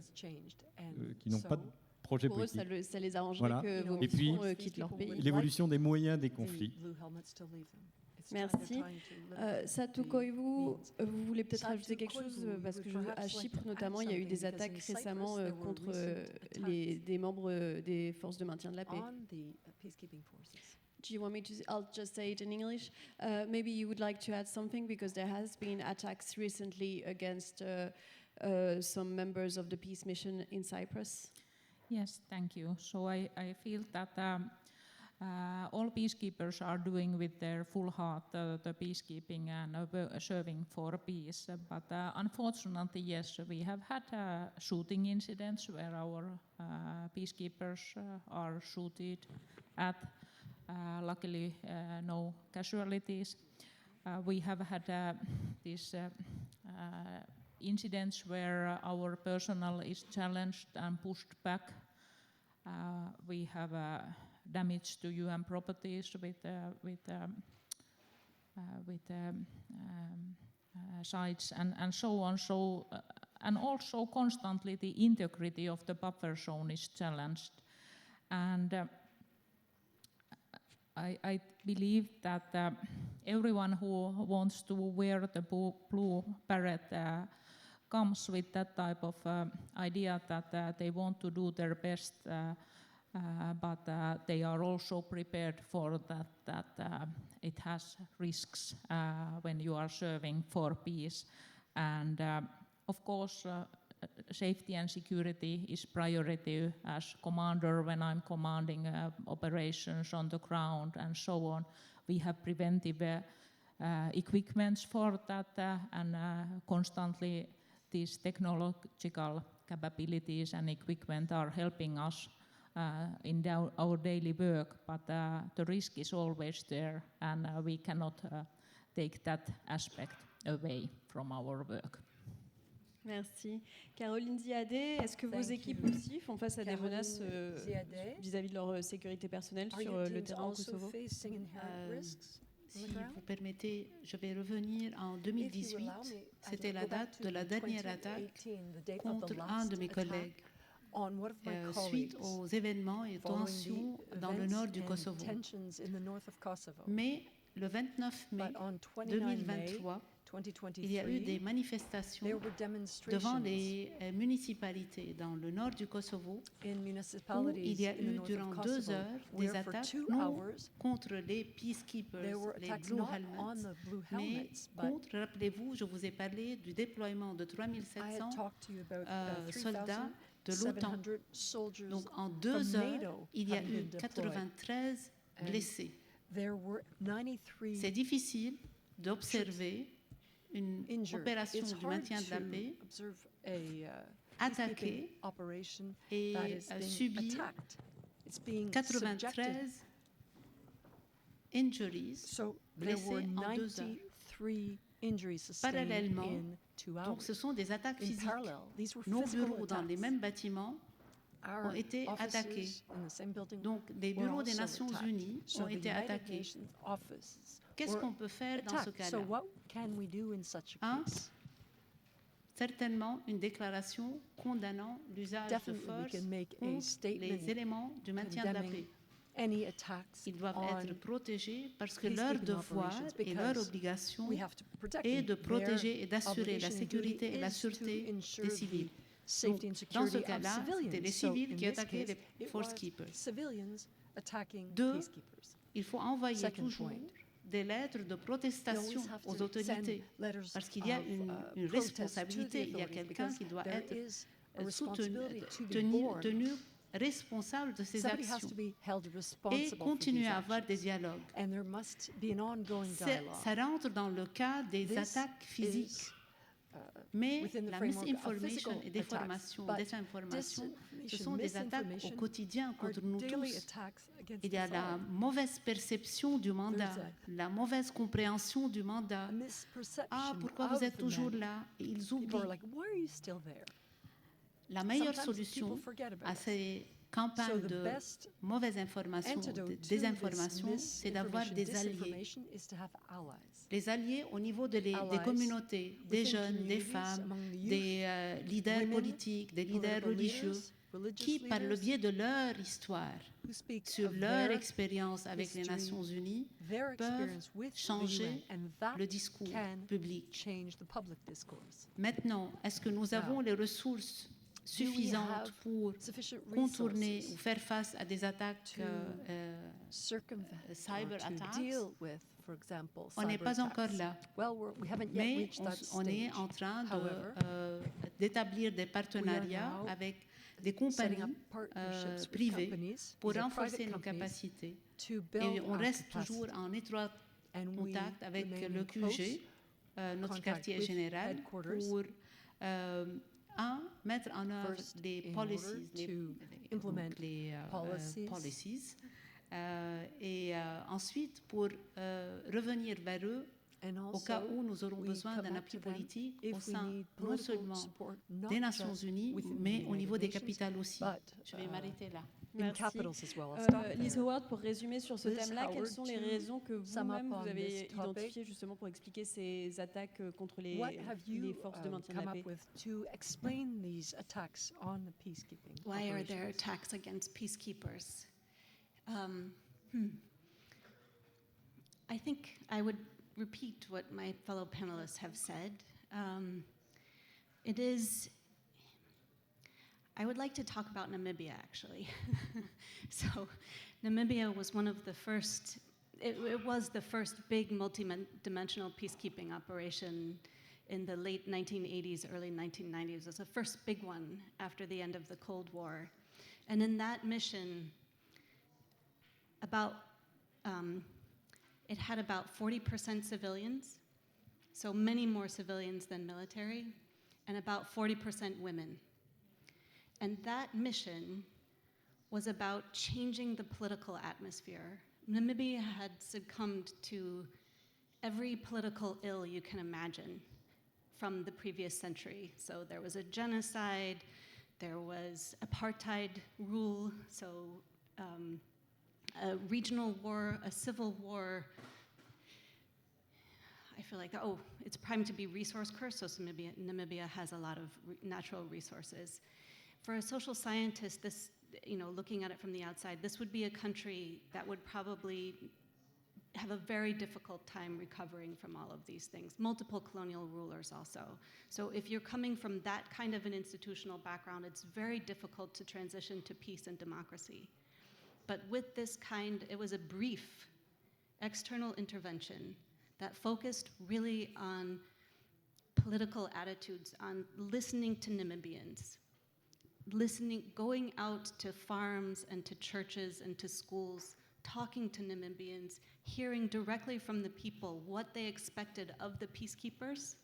qui n'ont pas de projet politique.
Pour eux, ça les arrangerait que vos missions quittent leur pays.
L'évolution des moyens des conflits.
Merci. Satou Koivu, vous voulez peut-être ajouter quelque chose parce que à Chypre notamment, il y a eu des attaques récemment contre des membres des forces de maintien de la paix. Do you want me to? I'll just say it in English. Maybe you would like to add something because there has been attacks recently against some members of the peace mission in Cyprus.
Yes, thank you. So I feel that all peacekeepers are doing with their full heart the peacekeeping and serving for peace. But unfortunately, yes, we have had shooting incidents where our peacekeepers are shooted at. Luckily, no casualties. We have had these incidents where our personnel is challenged and pushed back. We have damage to UN properties with sites and so on. So, and also constantly the integrity of the buffer zone is challenged. And I believe that everyone who wants to wear the blue beret comes with that type of idea that they want to do their best, but they are also prepared for that it has risks when you are serving for peace. And of course, safety and security is priority as commander when I'm commanding operations on the ground and so on. We have preventive equipments for that and constantly these technological capabilities and equipment are helping us in our daily work, but the risk is always there and we cannot take that aspect away from our work.
Merci. Caroline Ziadé, est-ce que vos équipes aussi font face à des menaces vis-à-vis de leur sécurité personnelle sur le terrain au Kosovo?
Si vous permettez, je vais revenir en 2018. C'était la date de la dernière attaque contre un de mes collègues suite aux événements et tensions dans le nord du Kosovo. Mais le 29 mai 2023, il y a eu des manifestations devant les municipalités dans le nord du Kosovo où il y a eu durant 2 heures des attaques non contre les peacekeepers, les Blue Helmets, mais contre, rappelez-vous, je vous ai parlé du déploiement de 3700 soldats de l'OTAN. Donc en 2 heures, il y a eu 93 blessés. C'est difficile d'observer une opération du maintien de la paix attaquée et subir 93 injuries blessés en 2 heures. Parallèlement, donc ce sont des attaques physiques. Nos bureaux dans les mêmes bâtiments ont été attaqués. Donc les bureaux des Nations Unies ont été attaqués. Qu'est-ce qu'on peut faire dans ce cas-là? Certainement une déclaration condamnant l'usage de force contre les éléments du maintien de la paix. Ils doivent être protégés parce que leur devoir et leur obligation est de protéger et d'assurer la sécurité et la sûreté des civils. Donc, dans ce cas-là, c'était les civils qui attaquaient les forcekeepers. 2, il faut envoyer toujours des lettres de protestation aux autorités, parce qu'il y a une responsabilité, il y a quelqu'un qui doit être tenu responsable de ces actions et continuer à avoir des dialogues. Ça rentre dans le cas des attaques physiques. Mais la misinformation et désinformation, ce sont des attaques au quotidien contre nous tous. Il y a la mauvaise perception du mandat, la mauvaise compréhension du mandat. Ah, pourquoi vous êtes toujours là? Et ils oublient. La meilleure solution à ces campagnes de mauvaise information, de désinformation, c'est d'avoir des alliés. Les alliés au niveau des communautés, des jeunes, des femmes, des leaders politiques, des leaders religieux, qui, par le biais de leur histoire, sur leur expérience avec les Nations Unies, peuvent changer le discours public. Maintenant, est-ce que nous avons les ressources suffisantes pour contourner ou faire face à des attaques cyber-attacks? On n'est pas encore là, mais on est en train d'établir des partenariats avec des compagnies privées pour renforcer nos capacités. Et on reste toujours en étroit contact avec le QG, notre quartier général, pour mettre en œuvre des policies, et ensuite pour revenir vers eux au cas où nous aurons besoin d'un appui politique au sein non seulement des Nations Unies, mais au niveau des capitales aussi. Je vais m'arrêter là.
Merci. Liz Howard, pour résumer sur ce thème-là, quelles sont les raisons que vous-même vous avez identifiées justement pour expliquer ces attaques contre les forces de maintien de la paix?
Why are there attacks against peacekeepers? I think I would repeat what my fellow panelists have said. I would like to talk about Namibia, actually. So Namibia was one of the first, it was the first big multi-dimensional peacekeeping operation in the late 1980s, early 1990s. It was the first big one after the end of the Cold War. And in that mission, it had about 40% civilians, so many more civilians than military, and about 40% women. And that mission was about changing the political atmosphere. Namibia had succumbed to every political ill you can imagine from the previous century. So there was a genocide, there was apartheid rule, so a regional war, a civil war. I feel like, it's primed to be resource cursed, so Namibia has a lot of natural resources. For a social scientist, this, looking at it from the outside, this would be a country that would probably have a very difficult time recovering from all of these things. Multiple colonial rulers also. So if you're coming from that kind of an institutional background, it's very difficult to transition to peace and democracy. But with this it was a brief external intervention that focused really on political attitudes, on listening to Namibians, going out to farms and to churches and to schools, talking to Namibians, hearing directly from the people what they expected of the peacekeepers,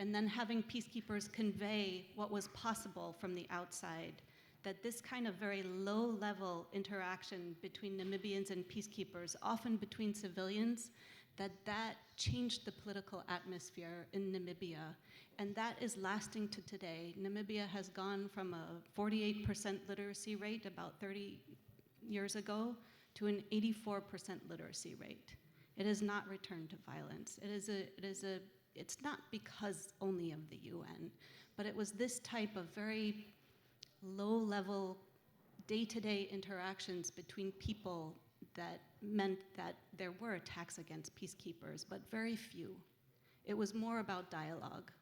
and then having peacekeepers convey what was possible from the outside, that this kind of very low-level interaction between Namibians and peacekeepers, often between civilians, that changed the political atmosphere in Namibia. And that is lasting to today. Namibia has gone from a 48% literacy rate about 30 years ago to an 84% literacy rate. It has not returned to violence. It's not because only of the UN, but it was this type of very low-level, day-to-day interactions between people that meant that there were attacks against peacekeepers, but very few. It was more about dialogue.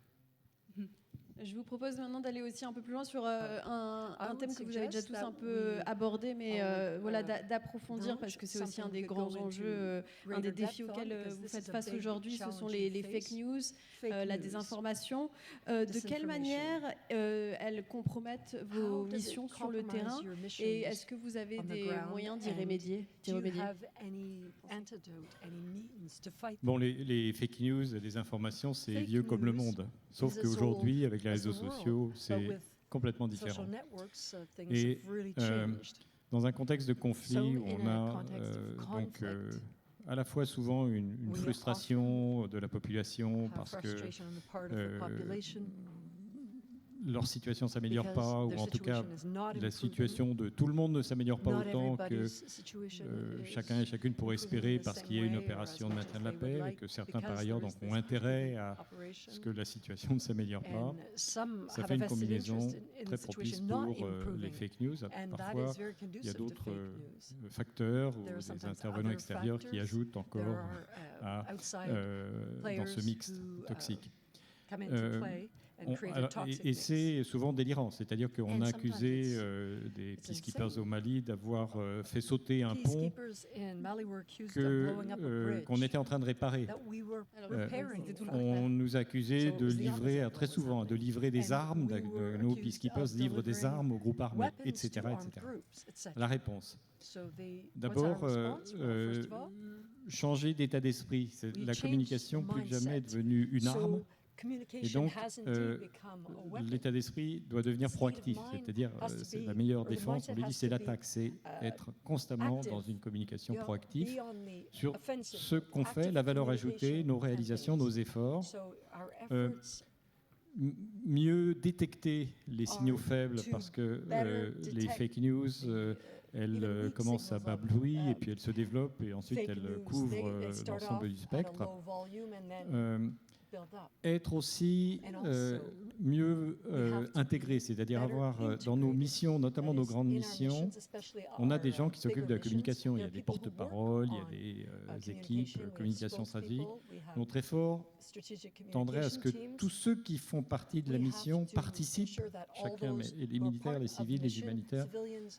Je vous propose maintenant d'aller aussi un peu plus loin sur un thème que vous avez déjà tous un peu abordé, mais voilà, d'approfondir, parce que c'est aussi un des grands enjeux, un des défis auxquels vous faites face aujourd'hui, ce sont les fake news, la désinformation. De quelle manière elles compromettent vos missions sur le terrain, et est-ce que vous avez des moyens d'y remédier?
Bon, les fake news, la désinformation, c'est vieux comme le monde. Sauf qu'aujourd'hui, avec les réseaux sociaux, c'est complètement différent. Et dans un contexte de conflit où on a donc à la fois souvent une frustration de la population parce que leur situation ne s'améliore pas, ou en tout cas la situation de tout le monde ne s'améliore pas autant que chacun et chacune pourrait espérer, parce qu'il y a une opération de maintien de la paix et que certains par ailleurs donc, ont intérêt à ce que la situation ne s'améliore pas. Ça fait une combinaison très propice pour les fake news. Parfois, il y a d'autres facteurs ou des intervenants extérieurs qui ajoutent encore dans ce mix toxique. Et c'est souvent délirant, c'est-à-dire qu'on a accusé des peacekeepers au Mali d'avoir fait sauter un pont qu'on était en train de réparer. On nous a accusé de livrer, très souvent, de livrer des armes, nos peacekeepers livrent des armes aux groupes armés, etc. La réponse. D'abord, changer d'état d'esprit. La communication, plus que jamais, est devenue une arme. Et donc, l'état d'esprit doit devenir proactif, c'est-à-dire c'est la meilleure défense, on le dit, c'est l'attaque, c'est être constamment dans une communication proactive sur ce qu'on fait, la valeur ajoutée, nos réalisations, nos efforts, mieux détecter les signaux faibles, parce que les fake news, elles commencent à bas bruit et puis elles se développent et ensuite elles couvrent l'ensemble du spectre. Être aussi mieux intégré, c'est-à-dire avoir dans nos missions, notamment nos grandes missions, on a des gens qui s'occupent de la communication, il y a des porte-paroles, il y a des équipes communication stratégique. Notre effort tendrait à ce que tous ceux qui font partie de la mission participent, chacun, les militaires, les civils, les humanitaires,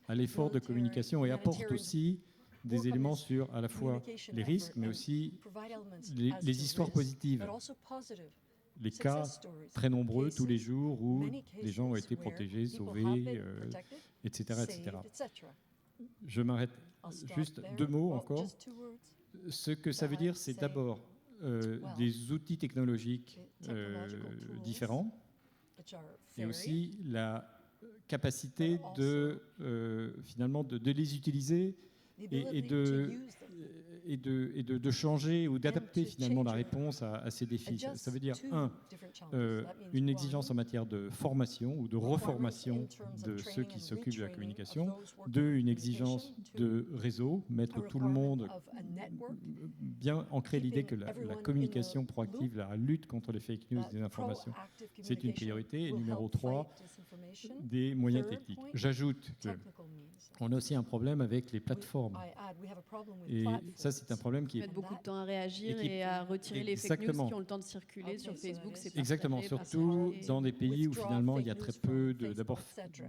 à l'effort de communication et apportent aussi des éléments sur à la fois les risques, mais aussi les histoires positives, les cas très nombreux tous les jours où les gens ont été protégés, sauvés, etc., etc. Je m'arrête juste 2 mots encore. Ce que ça veut dire, c'est d'abord des outils technologiques différents et aussi la capacité finalement de les utiliser et de changer ou d'adapter finalement la réponse à ces défis. Ça veut dire, une exigence en matière de formation ou de reformation de ceux qui s'occupent de la communication. 2, une exigence de réseau, mettre tout le monde, bien ancrer l'idée que la communication proactive, la lutte contre les fake news, des informations, c'est une priorité. Et numéro 3, des moyens techniques. J'ajoute qu'on a aussi un problème avec les plateformes. Et ça, c'est un problème qui
met beaucoup de temps à réagir et à retirer les fake news qui ont le temps de circuler sur Facebook.
Exactement, surtout dans des pays où finalement il y a très peu de... D'abord,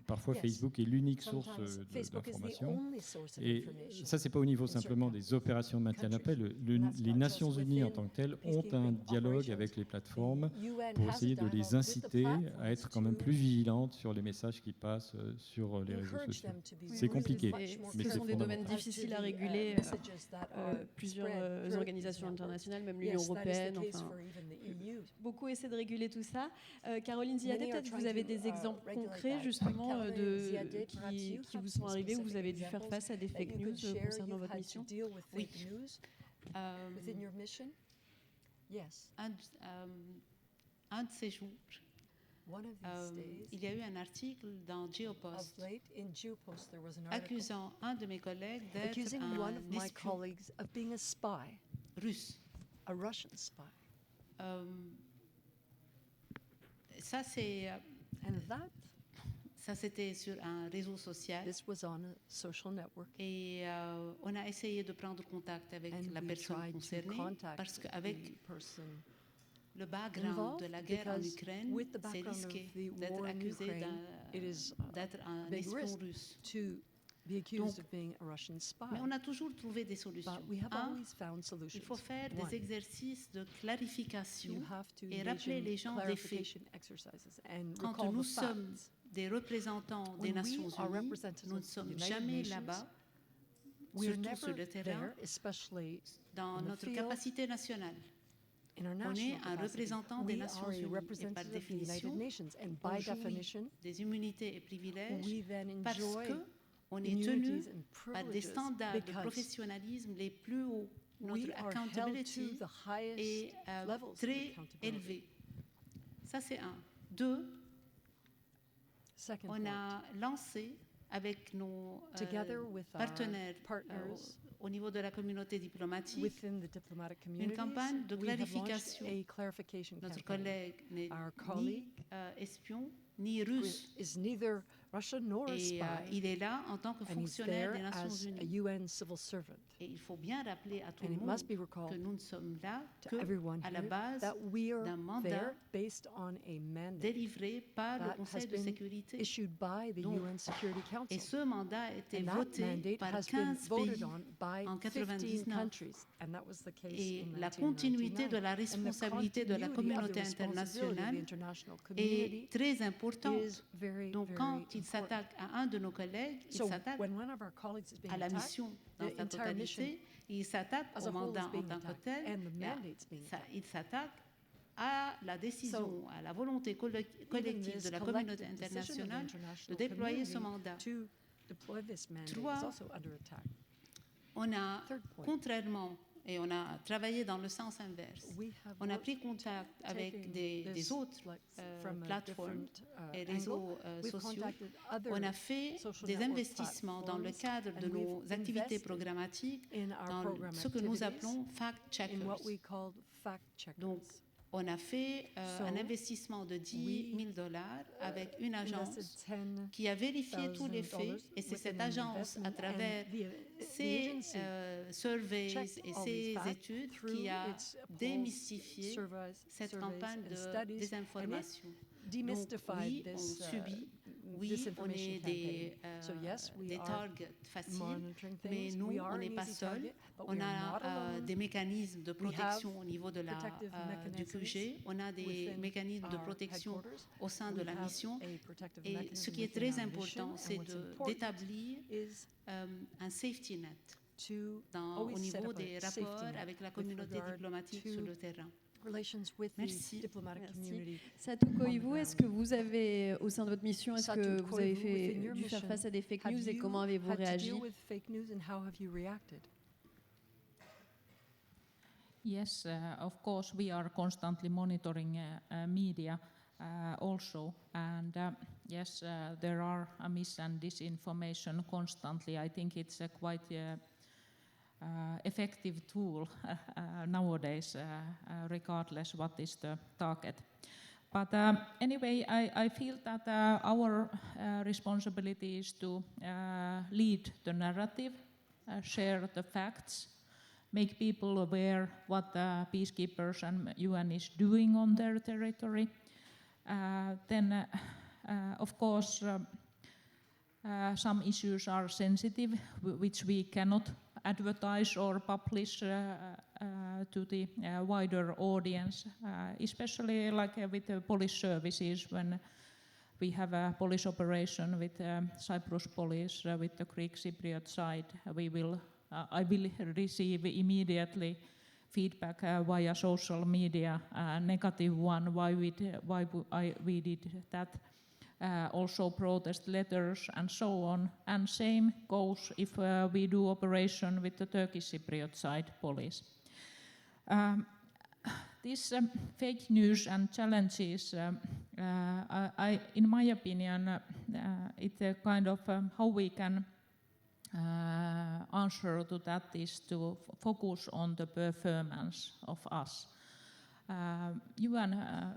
parfois Facebook est l'unique source d'information. Et ça, c'est pas au niveau simplement des opérations de maintien de la paix. Les Nations Unies en tant que telles ont un dialogue avec les plateformes pour essayer de les inciter à être quand même plus vigilantes sur les messages qui passent sur les réseaux sociaux. C'est compliqué, mais
ce sont des domaines difficiles à réguler. Plusieurs organisations internationales, même l'Union européenne, enfin, beaucoup essaient de réguler tout ça. Caroline Ziadé, peut-être que vous avez des exemples concrets justement qui vous sont arrivés où vous avez dû faire face à des fake news concernant votre mission.
Oui. Un de ces jours, il y a eu un article dans Geopost accusant un de mes collègues d'être un espion russe. Ça, c'était sur un réseau social. Et on a essayé de prendre contact avec la personne concernée parce qu'avec le background de la guerre en Ukraine, c'est risqué d'être accusé d'être un espion russe. Donc, mais on a toujours trouvé des solutions. Il faut faire des exercices de clarification et rappeler les gens des faits. Quand nous sommes des représentants des Nations Unies, nous ne sommes jamais là-bas, surtout sur le terrain, dans notre capacité nationale. On est un représentant des Nations Unies et par définition, on jouit des immunités et privilèges parce qu'on est tenu à des standards de professionnalisme les plus hauts. Notre accountability est très élevé. Ça, c'est un. 2, on a lancé avec nos partenaires au niveau de la communauté diplomatique une campagne de clarification. Notre collègue n'est ni espion ni russe. Et il est là en tant que fonctionnaire des Nations Unies. Et il faut bien rappeler à tout le monde que nous ne sommes là qu'à la base d'un mandat délivré par le Conseil de sécurité. Et ce mandat a été voté par 15 pays en 1999. Et la continuité de la responsabilité de la communauté internationale est très importante. Donc quand il s'attaque à un de nos collègues, il s'attaque à la mission dans sa totalité, il s'attaque au mandat en tant que tel, il s'attaque à la décision, à la volonté collective de la communauté internationale de déployer ce mandat. 3, on a, contrairement, et on a travaillé dans le sens inverse. On a pris contact avec des autres plateformes et réseaux sociaux. On a fait des investissements dans le cadre de nos activités programmatiques dans ce que nous appelons fact-checkers. Donc, on a fait un investissement de $10,000 avec une agence qui a vérifié tous les faits, et c'est cette agence, à travers ses surveys et ses études, qui a démystifié cette campagne de désinformation. Donc, oui, on subit, oui, on est des targets faciles, mais nous, on n'est pas seuls. On a des mécanismes de protection au niveau de du QG, on a des mécanismes de protection au sein de la mission. Et ce qui est très important, c'est d'établir un safety net au niveau des rapports avec la communauté diplomatique sur le terrain.
Merci. Satoko Ivo, est-ce que vous avez, au sein de votre mission, est-ce que vous avez dû faire face à des fake news et comment avez-vous réagi?
Yes, of course, we are constantly monitoring media also, and yes, there are mis and disinformation constantly. I think it's a quite effective tool nowadays, regardless what is the target. But anyway, I feel that our responsibility is to lead the narrative, share the facts, make people aware what the peacekeepers and UN is doing on their territory. Then, of course, some issues are sensitive, which we cannot advertise or publish to the wider audience, especially like with the police services. When we have a police operation with Cyprus police with the Greek Cypriot side, I will receive immediately feedback via social media, negative one, why we did that. Also protest letters and so on. And same goes if we do operation with the Turkish Cypriot side police. This fake news and challenges, in my opinion, it's a kind of how we can answer to that is to focus on the performance of us. UN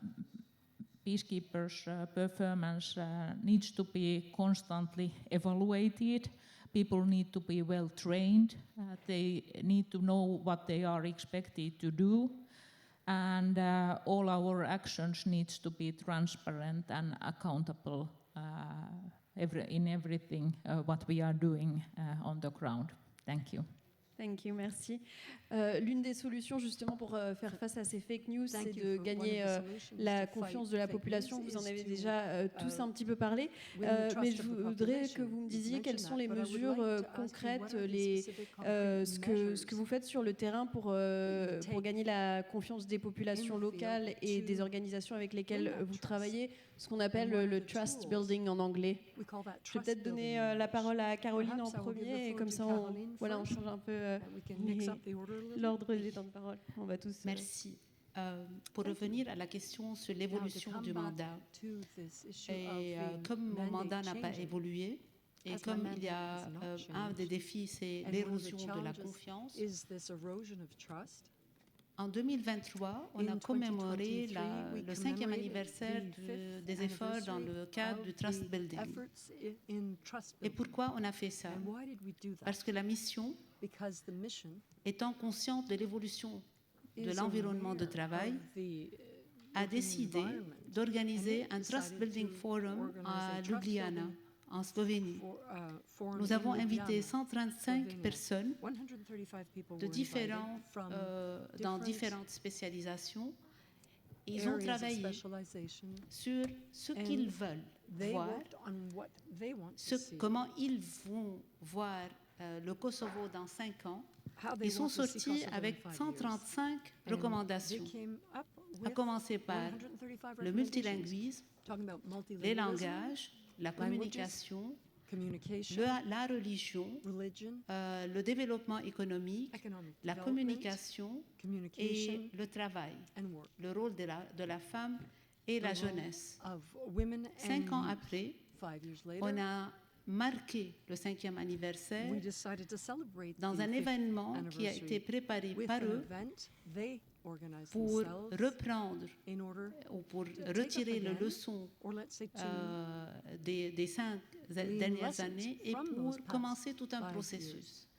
peacekeepers' performance needs to be constantly evaluated. People need to be well trained. They need to know what they are expected to do. And all our actions needs to be transparent and accountable in everything what we are doing on the ground. Thank you.
Thank you, merci. L'une des solutions justement pour faire face à ces fake news, c'est de gagner la confiance de la population. Vous en avez déjà tous un petit peu parlé, mais je voudrais que vous me disiez quelles sont les mesures concrètes, ce que vous faites sur le terrain pour gagner la confiance des populations locales et des organisations avec lesquelles vous travaillez, ce qu'on appelle le trust building en anglais. Je vais peut-être donner la parole à Caroline en premier, et comme ça on change un peu l'ordre des temps de parole. On va tous.
Merci.
pour revenir à la question sur l'évolution du mandat, et comme mon mandat n'a pas évolué, et comme il y a un des défis, c'est l'érosion de la confiance, en 2023, on a commémoré le 5e anniversaire des efforts dans le cadre du Trust Building. Et pourquoi on a fait ça? Parce que la mission, étant consciente de l'évolution de l'environnement de travail, a décidé d'organiser un Trust Building Forum à Ljubljana, en Slovénie. Nous avons invité 135 personnes dans différentes spécialisations. Ils ont travaillé sur ce qu'ils veulent voir, comment ils vont voir le Kosovo dans 5 ans. Ils sont sortis avec 135 recommandations, à commencer par le multilinguisme, les langages, la communication, la religion, le développement économique, la communication et le travail, le rôle de la femme et la jeunesse. 5 ans après, on a marqué le 5e anniversaire dans un événement qui a été préparé par eux pour reprendre ou pour retirer les leçons des 5 dernières années et pour commencer tout un processus.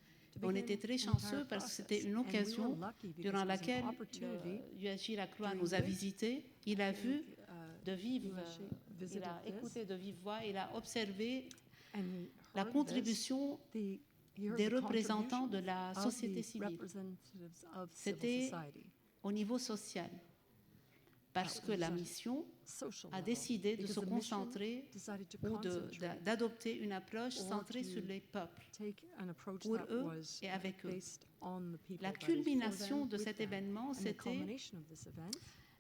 On était très chanceux parce que c'était une occasion durant laquelle USJ Lacroix nous a visités. Il a vu de vive, il a écouté de vive voix, il a observé la contribution des représentants de la société civile. C'était au niveau social, parce que la mission a décidé de se concentrer ou d'adopter une approche centrée sur les peuples, pour eux et avec eux. La culmination de cet événement, c'était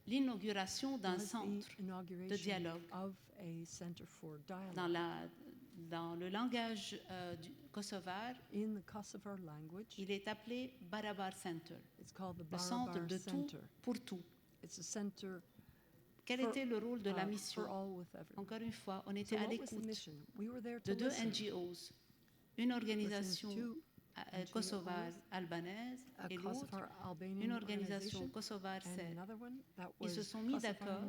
l'inauguration d'un centre de dialogue. Dans le langage du kosovar, il est appelé Barabar Center, le centre de tout pour tout. Quel était le rôle de la mission? Encore une fois, on était à l'écoute de 2 NGOs, une organisation kosovare albanaise et l'autre, une organisation kosovare serbe. Ils se sont mis d'accord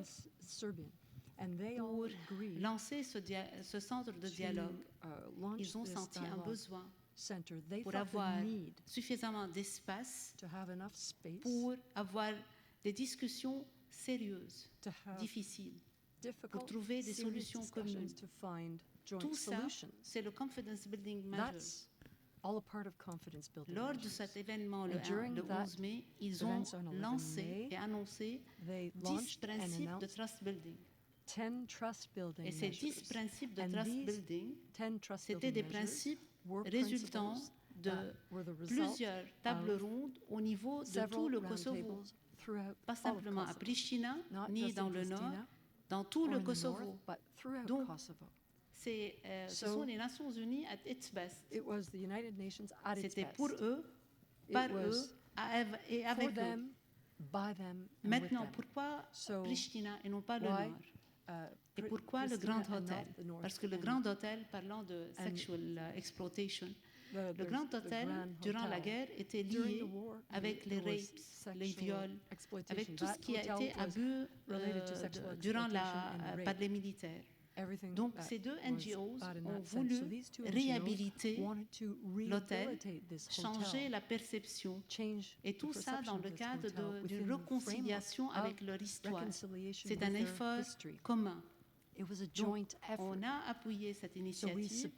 pour lancer ce centre de dialogue. Ils ont senti un besoin pour avoir suffisamment d'espace pour avoir des discussions sérieuses, difficiles, pour trouver des solutions communes. Tout ça, c'est le Confidence Building Major. Lors de cet événement, le 11 mai, ils ont lancé et annoncé 10 principes de Trust Building. Et ces 10 principes de Trust Building, c'était des principes résultant de plusieurs tables rondes au niveau de tout le Kosovo. Pas simplement à Pristina, ni dans le nord, dans tout le Kosovo. Donc, ce sont les Nations Unies à its best. C'était pour eux, par eux et avec eux. Maintenant, pourquoi Pristina et non pas le nord? Et pourquoi le Grand Hôtel? Parce que le Grand Hôtel, parlant de sexual exploitation, le Grand Hôtel, durant la guerre, était lié avec les rapes, les viols, avec tout ce qui a été abus par les militaires. Donc, ces 2 NGOs ont voulu réhabiliter l'hôtel, changer la perception, et tout ça dans le cadre d'une réconciliation avec leur histoire. C'est un effort commun. Donc, on a appuyé cette initiative.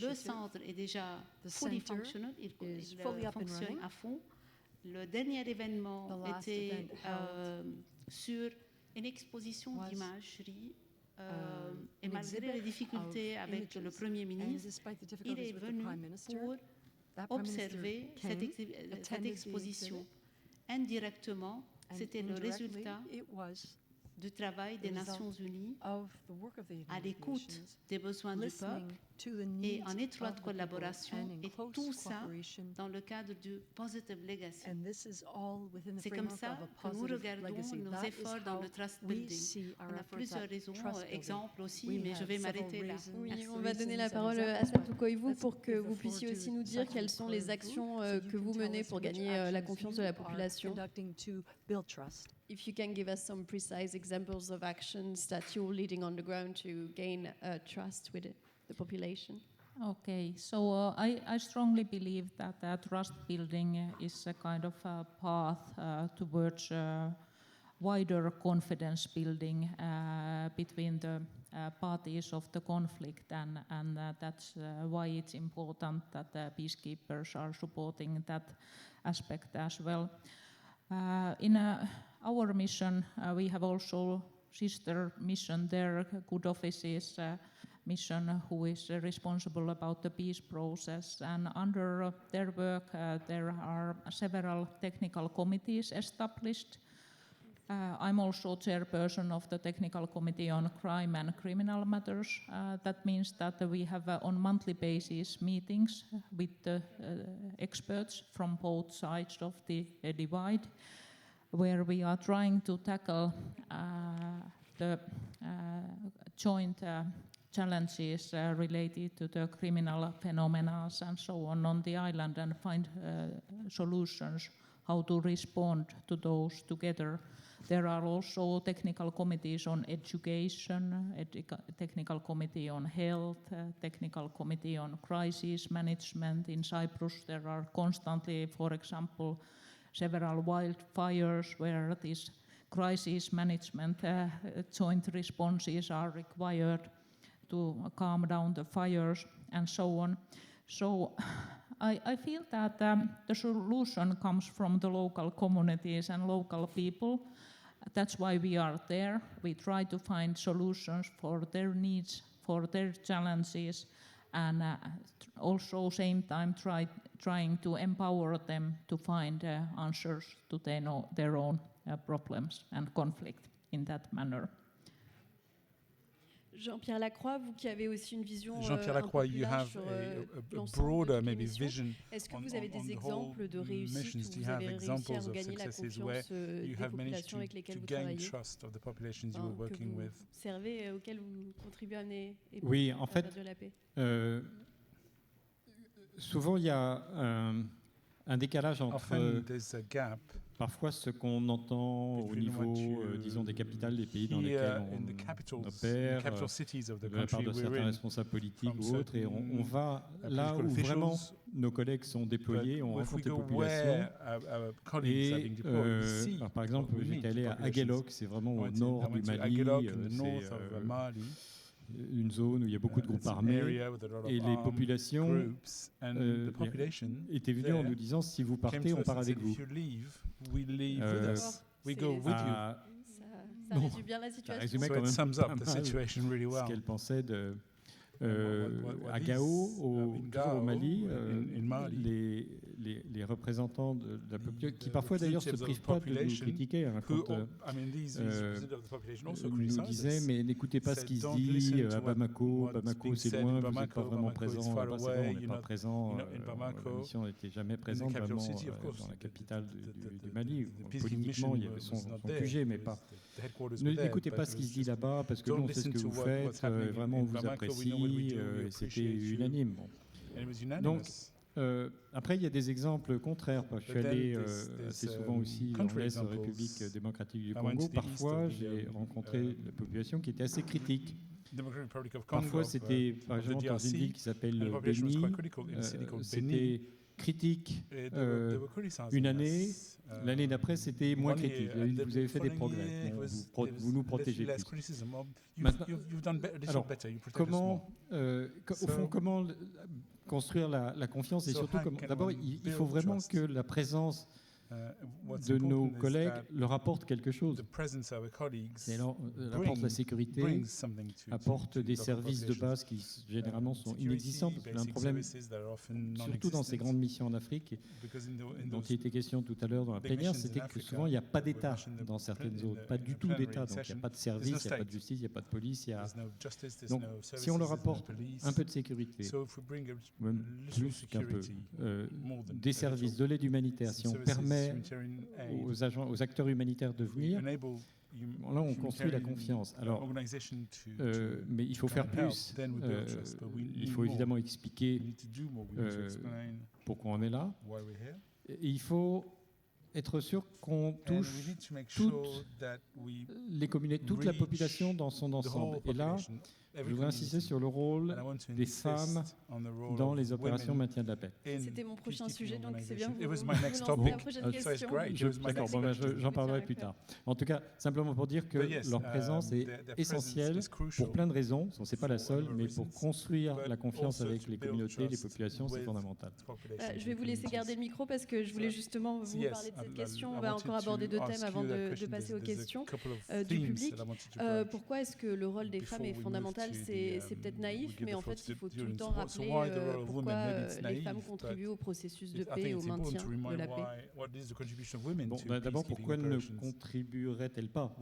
Le centre est déjà fully functional, il fonctionne à fond. Le dernier événement était sur une exposition d'imagerie. Et malgré les difficultés avec le Premier ministre, il est venu pour observer cette exposition. Indirectement, c'était le résultat du travail des Nations Unies à l'écoute des besoins du peuple et en étroite collaboration, et tout ça dans le cadre du Positive Legacy. C'est comme ça que nous regardons nos efforts dans le trust building. On a plusieurs raisons, exemples aussi, mais je vais m'arrêter là.
Oui, on va donner la parole à Satou Koivu pour que vous puissiez aussi nous dire quelles sont les actions que vous menez pour gagner la confiance de la population. If you can give us some precise examples of actions that you're leading on the ground to gain trust with the population.
Okay, so I strongly believe that trust building is a kind of a path towards wider confidence building between the parties of the conflict, and that's why it's important that the peacekeepers are supporting that aspect as well. In our mission, we have also sister mission there, Good Offices mission, who is responsible about the peace process, and under their work there are several technical committees established. I'm also chairperson of the Technical Committee on Crime and Criminal Matters. That means that we have on monthly basis meetings with the experts from both sides of the divide, where we are trying to tackle the joint challenges related to the criminal phenomena and so on the island, and find solutions how to respond to those together. There are also technical committees on education, technical committee on health, technical committee on crisis management. In Cyprus there are constantly, for example, several wildfires where these crisis management joint responses are required to calm down the fires and so on. So I feel that the solution comes from the local communities and local people. That's why we are there. We try to find solutions for their needs, for their challenges, and also same time trying to empower them to find answers to their own problems and conflict in that manner.
Jean-Pierre Lacroix, vous qui avez aussi une vision
Jean-Pierre Lacroix, you have a broader maybe vision.
Est-ce que vous avez des exemples de réussite où vous avez réussi à regagner la confiance des populations avec lesquelles vous travaillez, que vous servez, auxquelles vous contribuez à amener
oui, en fait,
de la paix?
Souvent il y a un décalage entre parfois ce qu'on entend au niveau, disons, des capitales des pays dans lesquels on opère, de la part de certains responsables politiques ou autres, et on va là où vraiment nos collègues sont déployés, on rencontre les populations. Et par exemple, j'étais allé à Aguelhok, c'est vraiment au nord du Mali, une zone où il y a beaucoup de groupes armés, et les populations étaient venues en nous disant si vous partez, on part avec vous.
Ça résume bien la situation.
Ça résumait quand même pas mal ce qu'elle pensait de... à Gao, toujours au Mali, les représentants de la population, qui parfois d'ailleurs ne se privent pas de nous critiquer, hein, quand nous disaient mais n'écoutez pas ce qui se dit à Bamako, Bamako c'est loin, vous n'êtes pas vraiment présent, on n'est pas présent, la mission n'était jamais présente vraiment dans la capitale du Mali. Politiquement il y avait son QG, mais pas. N'écoutez pas ce qui se dit là-bas parce que nous on sait ce que vous faites, vraiment on vous apprécie, et c'était unanime. Donc après, il y a des exemples contraires. Je suis allé assez souvent aussi en l'Est de la République démocratique du Congo. Parfois, j'ai rencontré la population qui était assez critique. Parfois, c'était, par exemple, dans une ville qui s'appelle Beni, c'était critique une année. L'année d'après, c'était moins critique. Vous avez fait des progrès. Vous nous protégez plus. Maintenant, alors, au fond, comment construire la confiance, et surtout, d'abord, il faut vraiment que la présence de nos collègues leur apporte quelque chose. C'est apporte la sécurité, apporte des services de base qui généralement sont inexistants. Parce qu'il y a un problème, surtout dans ces grandes missions en Afrique, dont il était question tout à l'heure dans la plénière, c'était que souvent il n'y a pas d'État dans certaines zones, pas du tout d'État. Donc il n'y a pas de service, il n'y a pas de justice, il n'y a pas de police. Donc si on leur apporte un peu de sécurité, même plus qu'un peu, des services, de l'aide humanitaire, si on permet aux acteurs humanitaires de venir, là on construit la confiance. Alors, mais il faut faire plus. Il faut évidemment expliquer pourquoi on est là. Et il faut être sûr qu'on touche toute la population dans son ensemble. Et là, je voudrais insister sur le rôle des femmes dans les opérations de maintien de la paix.
C'était mon prochain sujet, donc c'est bien. Vous lancez la prochaine question.
D'accord, j'en parlerai plus tard. En tout cas, simplement pour dire que leur présence est essentielle pour plein de raisons. Ce n'est pas la seule, mais pour construire la confiance avec les communautés, les populations, c'est fondamental.
Je vais vous laisser garder le micro parce que je voulais justement vous parler de cette question. On va encore aborder 2 thèmes avant de passer aux questions du public. Pourquoi est-ce que le rôle des femmes est fondamental? C'est peut-être naïf, mais en fait, il faut tout le temps rappeler pourquoi les femmes contribuent au processus de paix et au maintien de la paix.
D'abord, pourquoi ne contribueraient-elles pas?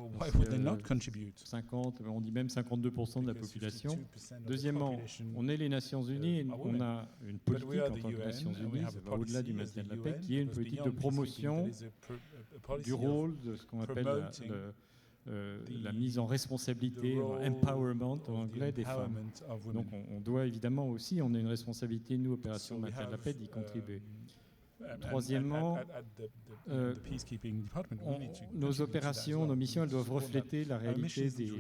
50, on dit même 52% de la population. Deuxièmement, on est les Nations Unies et on a une politique en tant que Nations Unies, ça va au-delà du maintien de la paix, qui est une politique de promotion du rôle de ce qu'on appelle la mise en responsabilité, empowerment en anglais, des femmes. Donc on doit évidemment aussi, on a une responsabilité, nous, Opération Maintien de la Paix, d'y contribuer. Troisièmement, nos opérations, nos missions, elles doivent refléter la réalité des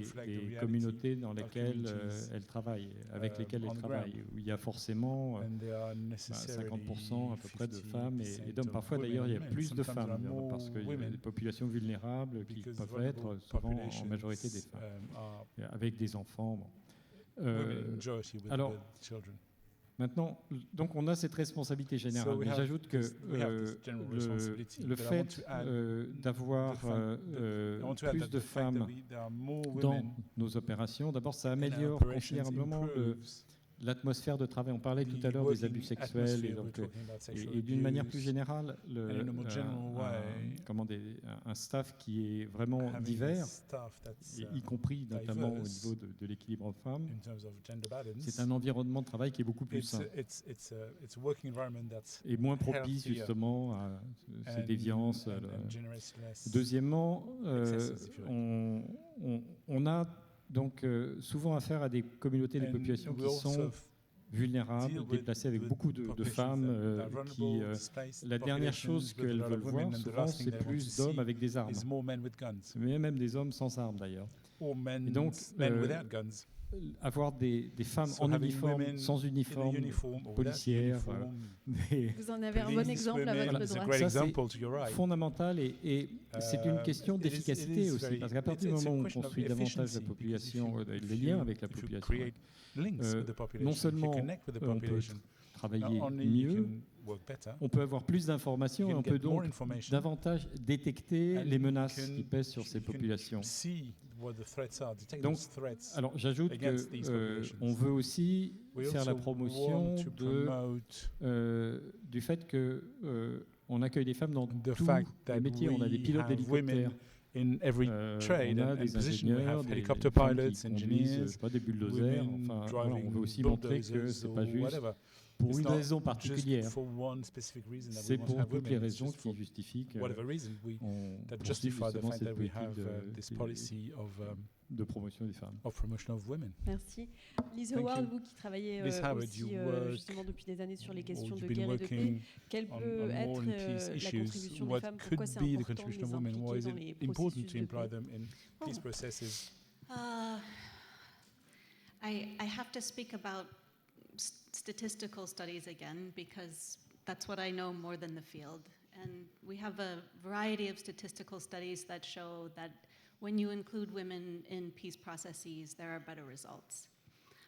communautés dans lesquelles elles travaillent, avec lesquelles elles travaillent, où il y a forcément 50% à peu près de femmes et d'hommes. Parfois, d'ailleurs, il y a plus de femmes, parce qu'il y a des populations vulnérables qui peuvent être souvent en majorité des femmes, avec des enfants. Alors, maintenant, donc on a cette responsabilité générale. Mais j'ajoute que le fait d'avoir plus de femmes dans nos opérations, d'abord, ça améliore considérablement l'atmosphère de travail. On parlait tout à l'heure des abus sexuels et d'une manière plus générale, un staff qui est vraiment divers, y compris notamment au niveau de l'équilibre homme-femme. C'est un environnement de travail qui est beaucoup plus sain et moins propice justement à ces déviances. Deuxièmement, on a donc souvent affaire à des communautés, des populations qui sont vulnérables, déplacées, avec beaucoup de femmes qui, la dernière chose qu'elles veulent voir souvent, c'est plus d'hommes avec des armes, mais même des hommes sans armes d'ailleurs. Et donc, avoir des femmes en uniforme, sans uniforme, policières.
Vous en avez un bon exemple à votre droite.
Ça, c'est fondamental et c'est une question d'efficacité aussi, parce qu'à partir du moment où on construit davantage la population, les liens avec la population, non seulement on peut travailler mieux, on peut avoir plus d'informations et on peut donc davantage détecter les menaces qui pèsent sur ces populations. Donc, alors j'ajoute qu'on veut aussi faire la promotion du fait qu'on accueille des femmes dans tous les métiers. On a des pilotes d'hélicoptères. On a des ingénieurs, des femmes qui conduisent des bulldozers. Enfin, voilà, on veut aussi montrer que ce n'est pas juste pour une raison particulière. C'est pour toutes les raisons qui justifient qu'on poursuive justement cette politique de promotion des femmes.
Merci. Liz Howard, vous qui travaillez aussi justement depuis des années sur les questions de guerre et de paix, quelle peut être la contribution des femmes? Pourquoi c'est important de les impliquer dans les processus de paix?
I have to speak about statistical studies again, because that's what I know more than the field. And we have a variety of statistical studies that show that when you include women in peace processes, there are better results.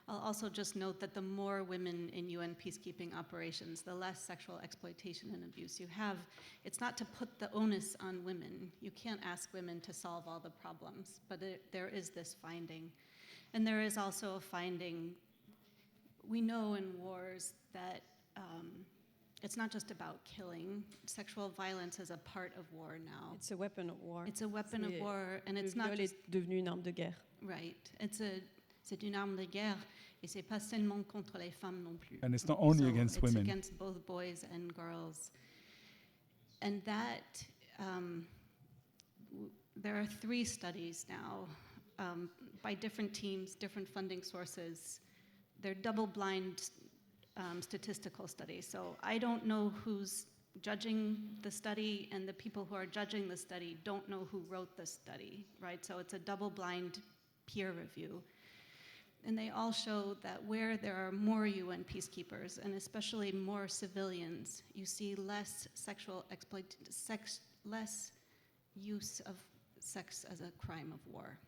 I'll also just note that the more women in UN peacekeeping operations, the less sexual exploitation and abuse you have. It's not to put the onus on women. You can't ask women to solve all the problems, but there is this finding. And there is also a finding, we know in wars that it's not just about killing. Sexual violence is a part of war now.
It's a weapon of war.
It's a weapon of war, and it's not just...
devenu une arme de guerre.
Right. C'est une arme de guerre, et c'est pas seulement contre les femmes non plus.
And it's not only against women.
It's against both boys and girls. And that, there are 3 studies now by different teams, different funding sources. They're double-blind statistical studies. So I don't know who's judging the study, and the people who are judging the study don't know who wrote the study, right? So it's a double-blind peer review. And they all show that where there are more UN peacekeepers, and especially more civilians, you see less less use of sex as a crime of war.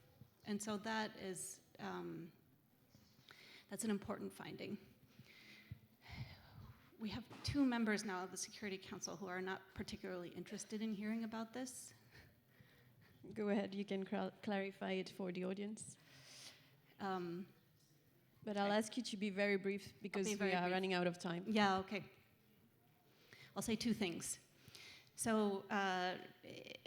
And so that is, that's an important finding. We have 2 members now of the Security Council who are not particularly interested in hearing about this.
Go ahead, you can clarify it for the audience. But I'll ask you to be very brief because we are running out of time.
Yeah, okay. I'll say 2 things. So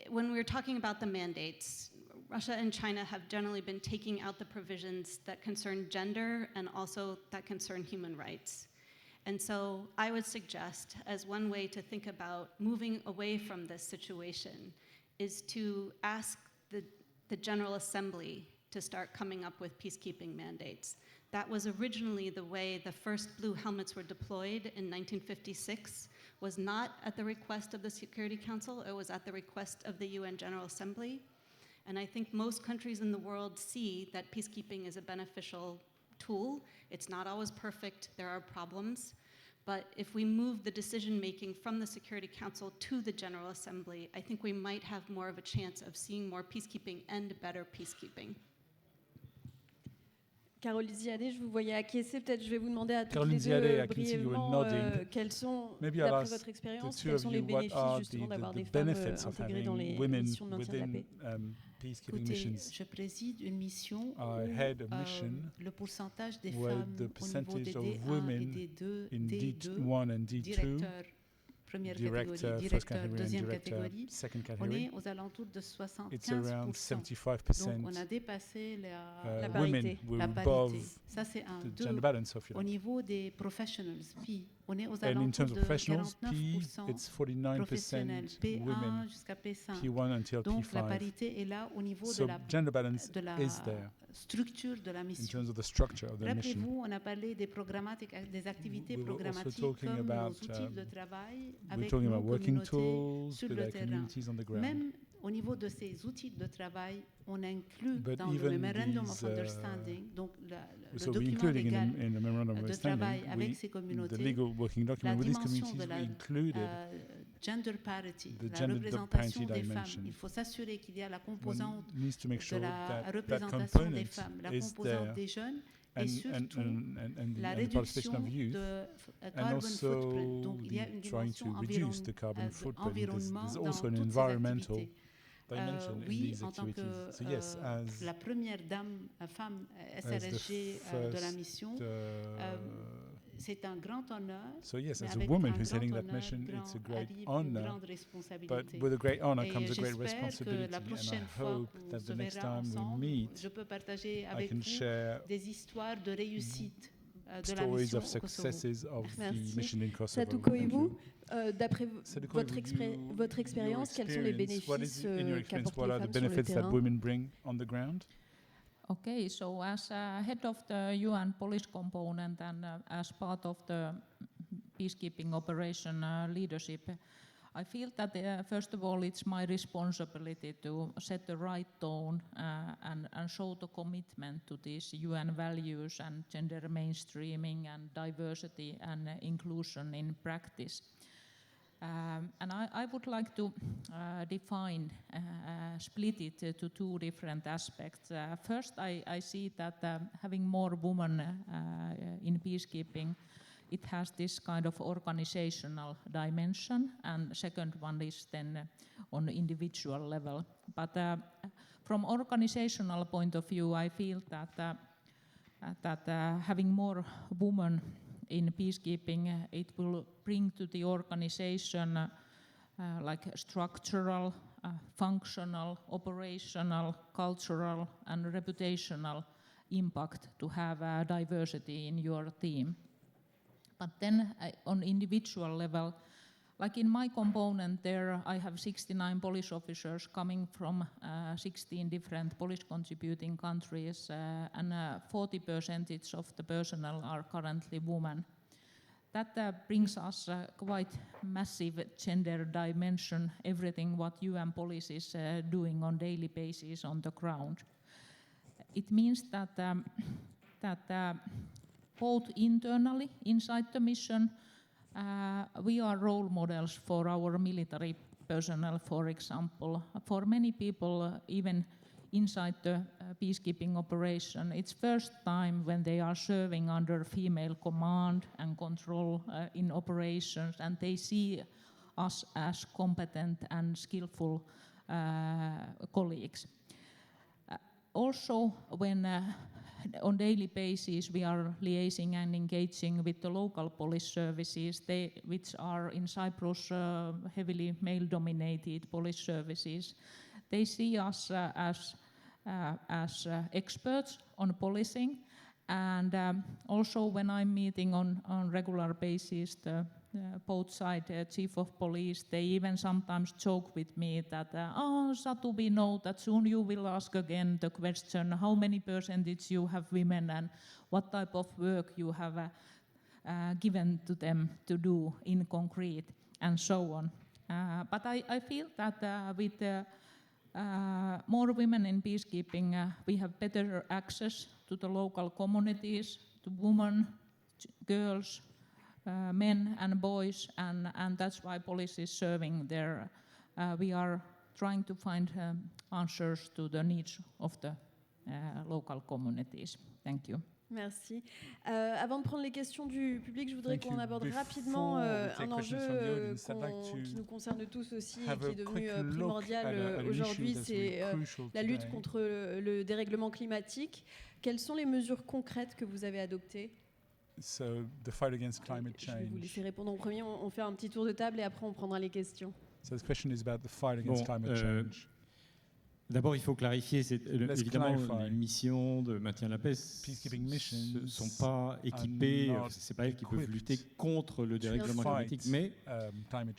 when we're talking about the mandates, Russia and China have generally been taking out the provisions that concern gender and also that concern human rights. And so I would suggest, as one way to think about moving away from this situation, is to ask the General Assembly to start coming up with peacekeeping mandates. That was originally the way the first blue helmets were deployed in 1956, was not at the request of the Security Council, it was at the request of the UN General Assembly. And I think most countries in the world see that peacekeeping is a beneficial tool. It's not always perfect, there are problems. But if we move the decision-making from the Security Council to the General Assembly, I think we might have more of a chance of seeing more peacekeeping and better peacekeeping.
Caroline Ziadé, je vous voyais acquiescer. Peut-être je vais vous demander à toutes les deux brièvement quels sont, d'après votre expérience, quels sont les bénéfices justement d'avoir des femmes intégrées dans les missions de maintien de la paix.
Écoutez, je préside une mission où le pourcentage des femmes au niveau des D1 et D2, directeurs, première catégorie, directeur, deuxième catégorie, on est aux alentours de 75%. Donc on a dépassé la parité. Ça c'est un. 2, au niveau des professionals, puis on est aux alentours de 49% professionnels, P1 jusqu'à P5. Donc la parité est là au niveau de la structure de la mission. Rappelez-vous, on a parlé des activités programmatiques comme nos outils de travail avec nos communautés sur le terrain. Même au niveau de ces outils de travail, on inclut dans le Memorandum of Understanding, donc le document légal de travail avec ces communautés, la dimension de la gender parity, la représentation des femmes. Il faut s'assurer qu'il y a la composante de la représentation des femmes, la composante des jeunes, et surtout la réduction de carbon footprint. Donc il y a une dimension environnement dans toutes ces activités. Oui, en tant que la première femme SRSG de la mission, c'est un grand honneur.
So yes, as a woman who's heading that mission, it's a great honor. But with a great honor comes a great responsibility. And I hope that the next time we meet, I can share stories of successes of the mission in Kosovo.
Sadou Koivu, d'après votre expérience, quels sont les bénéfices qu'apportent les femmes sur le terrain?
Okay, so as head of the UN police component and as part of the peacekeeping operation leadership, I feel that first of all it's my responsibility to set the right tone and show the commitment to these UN values and gender mainstreaming and diversity and inclusion in practice. And I would like to split it to two different aspects. First, I see that having more women in peacekeeping, it has this kind of organizational dimension, and second one is then on individual level. But from organizational point of view, I feel that having more women in peacekeeping, it will bring to the organization like structural, functional, operational, cultural, and reputational impact to have diversity in your team. But then on individual level, like in my component there, I have 69 police officers coming from 16 different police contributing countries, and 40% of the personnel are currently women. That brings us quite massive gender dimension, everything what UN Police is doing on daily basis on the ground. It means that both internally, inside the mission, we are role models for our military personnel, for example. For many people, even inside the peacekeeping operation, it's first time when they are serving under female command and control in operations, and they see us as competent and skillful colleagues. Also, when on daily basis we are liaising and engaging with the local police services, which are in Cyprus heavily male-dominated police services. They see us as experts on policing, and also when I'm meeting on regular basis the both side chief of police, they even sometimes joke with me that, Satu, we know that soon you will ask again the question, how many percentage you have women and what type of work you have given to them to do in concrete, and so on. But I feel that with more women in peacekeeping, we have better access to the local communities, to women, girls, men and boys, and that's why police is serving there. We are trying to find answers to the needs of the local communities. Thank you.
Merci. Avant de prendre les questions du public, je voudrais qu'on aborde rapidement un enjeu qui nous concerne tous aussi et qui est devenu primordial aujourd'hui, c'est la lutte contre le dérèglement climatique. Quelles sont les mesures concrètes que vous avez adoptées?
So, the fight against climate change.
Je vais vous laisser répondre en premier. On fait un petit tour de table et après on prendra les questions.
So the question is about the fight against climate change.
D'abord, il faut clarifier, évidemment, les missions de maintien de la paix ne sont pas équipées, ce n'est pas elles qui peuvent lutter contre le dérèglement climatique, mais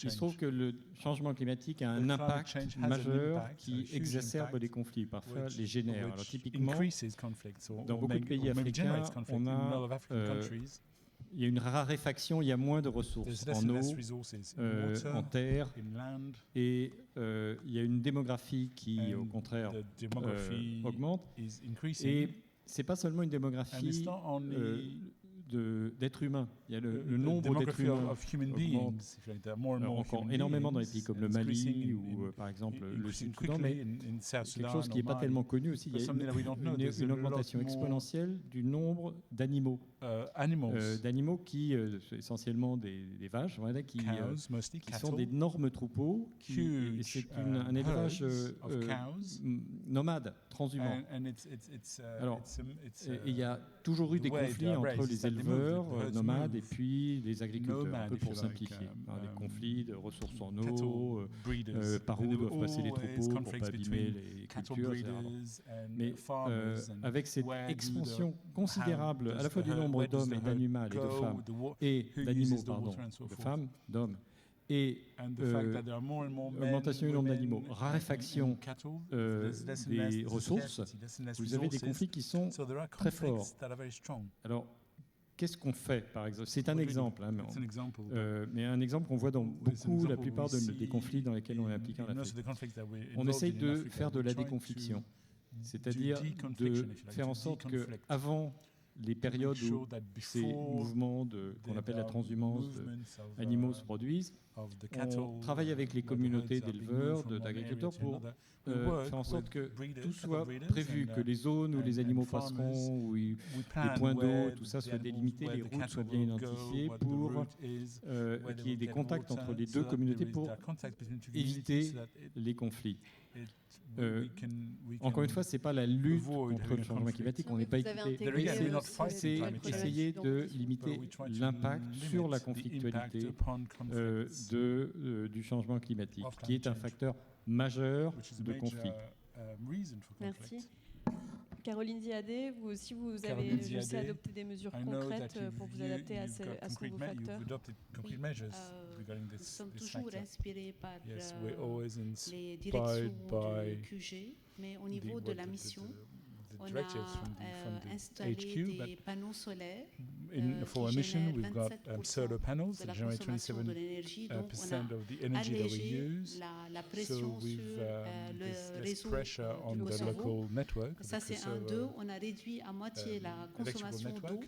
il se trouve que le changement climatique a un impact majeur qui exacerbe les conflits, parfois les génère. Alors typiquement, dans beaucoup de pays africains, il y a une raréfaction, il y a moins de ressources en eau, en terre, et il y a une démographie qui, au contraire, augmente. Et ce n'est pas seulement une démographie d'êtres humains. Il y a le nombre d'êtres humains augmente encore énormément dans les pays comme le Mali ou par exemple le Sud-Soudan, mais quelque chose qui n'est pas tellement connu aussi, il y a une augmentation exponentielle du nombre d'animaux. D'animaux qui, essentiellement des vaches, voilà, qui sont d'énormes troupeaux, et c'est un élevage nomade, transhumant. Alors, il y a toujours eu des conflits entre les éleveurs nomades et puis les agriculteurs, un peu pour simplifier. Des conflits de ressources en eau, par où doivent passer les troupeaux pour ne pas abîmer les cultures, etc. Mais avec cette expansion considérable à la fois du nombre d'hommes et d'animaux et de femmes, et d'animaux, pardon, de femmes, d'hommes, et augmentation du nombre d'animaux, raréfaction des ressources, vous avez des conflits qui sont très forts. Alors, qu'est-ce qu'on fait, par exemple? C'est un exemple, hein, mais un exemple qu'on voit dans la plupart des conflits dans lesquels on est impliqué en Afrique. On essaye de faire de la déconfliction, c'est-à-dire de faire en sorte qu'avant les périodes où ces mouvements qu'on appelle la transhumance d'animaux se produisent, On travaille avec les communautés d'éleveurs, d'agriculteurs pour faire en sorte que tout soit prévu, que les zones où les animaux passeront, où les points d'eau, tout ça soit délimité, les routes soient bien identifiées pour qu'il y ait des contacts entre les deux communautés pour éviter les conflits. Encore une fois, ce n'est pas la lutte contre le changement climatique, on n'est pas équipé. C'est essayer de limiter l'impact sur la conflictualité du changement climatique, qui est un facteur majeur de conflit.
Merci. Caroline Ziadé, vous aussi, vous avez, je sais, adopté des mesures concrètes pour vous adapter à ce nouveau facteur.
Nous sommes toujours inspirés par les directions du QG, mais au niveau de la mission, on a installé des panneaux solaires qui génèrent 27% de la consommation de l'énergie, donc on a allégé la pression sur le réseau du Kosovo. Ça c'est un. Deux, on a réduit à moitié la consommation d'eau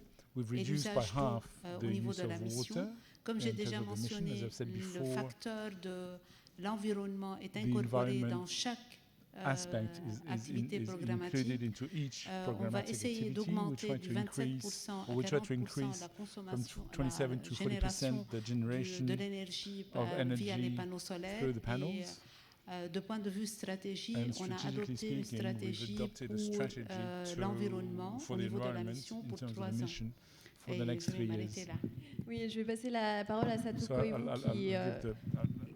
et l'usage d'eau au niveau de la mission. Comme j'ai déjà mentionné, le facteur de l'environnement est incorporé dans chaque activité programmatique. On va essayer d'augmenter du 27% à 40% la consommation, la génération de l'énergie via les panneaux solaires. Et de point de vue stratégie, on a adopté une stratégie pour l'environnement au niveau de la mission pour 3 ans. Et je vais m'arrêter là.
Oui, je vais passer la parole à Satou Koivu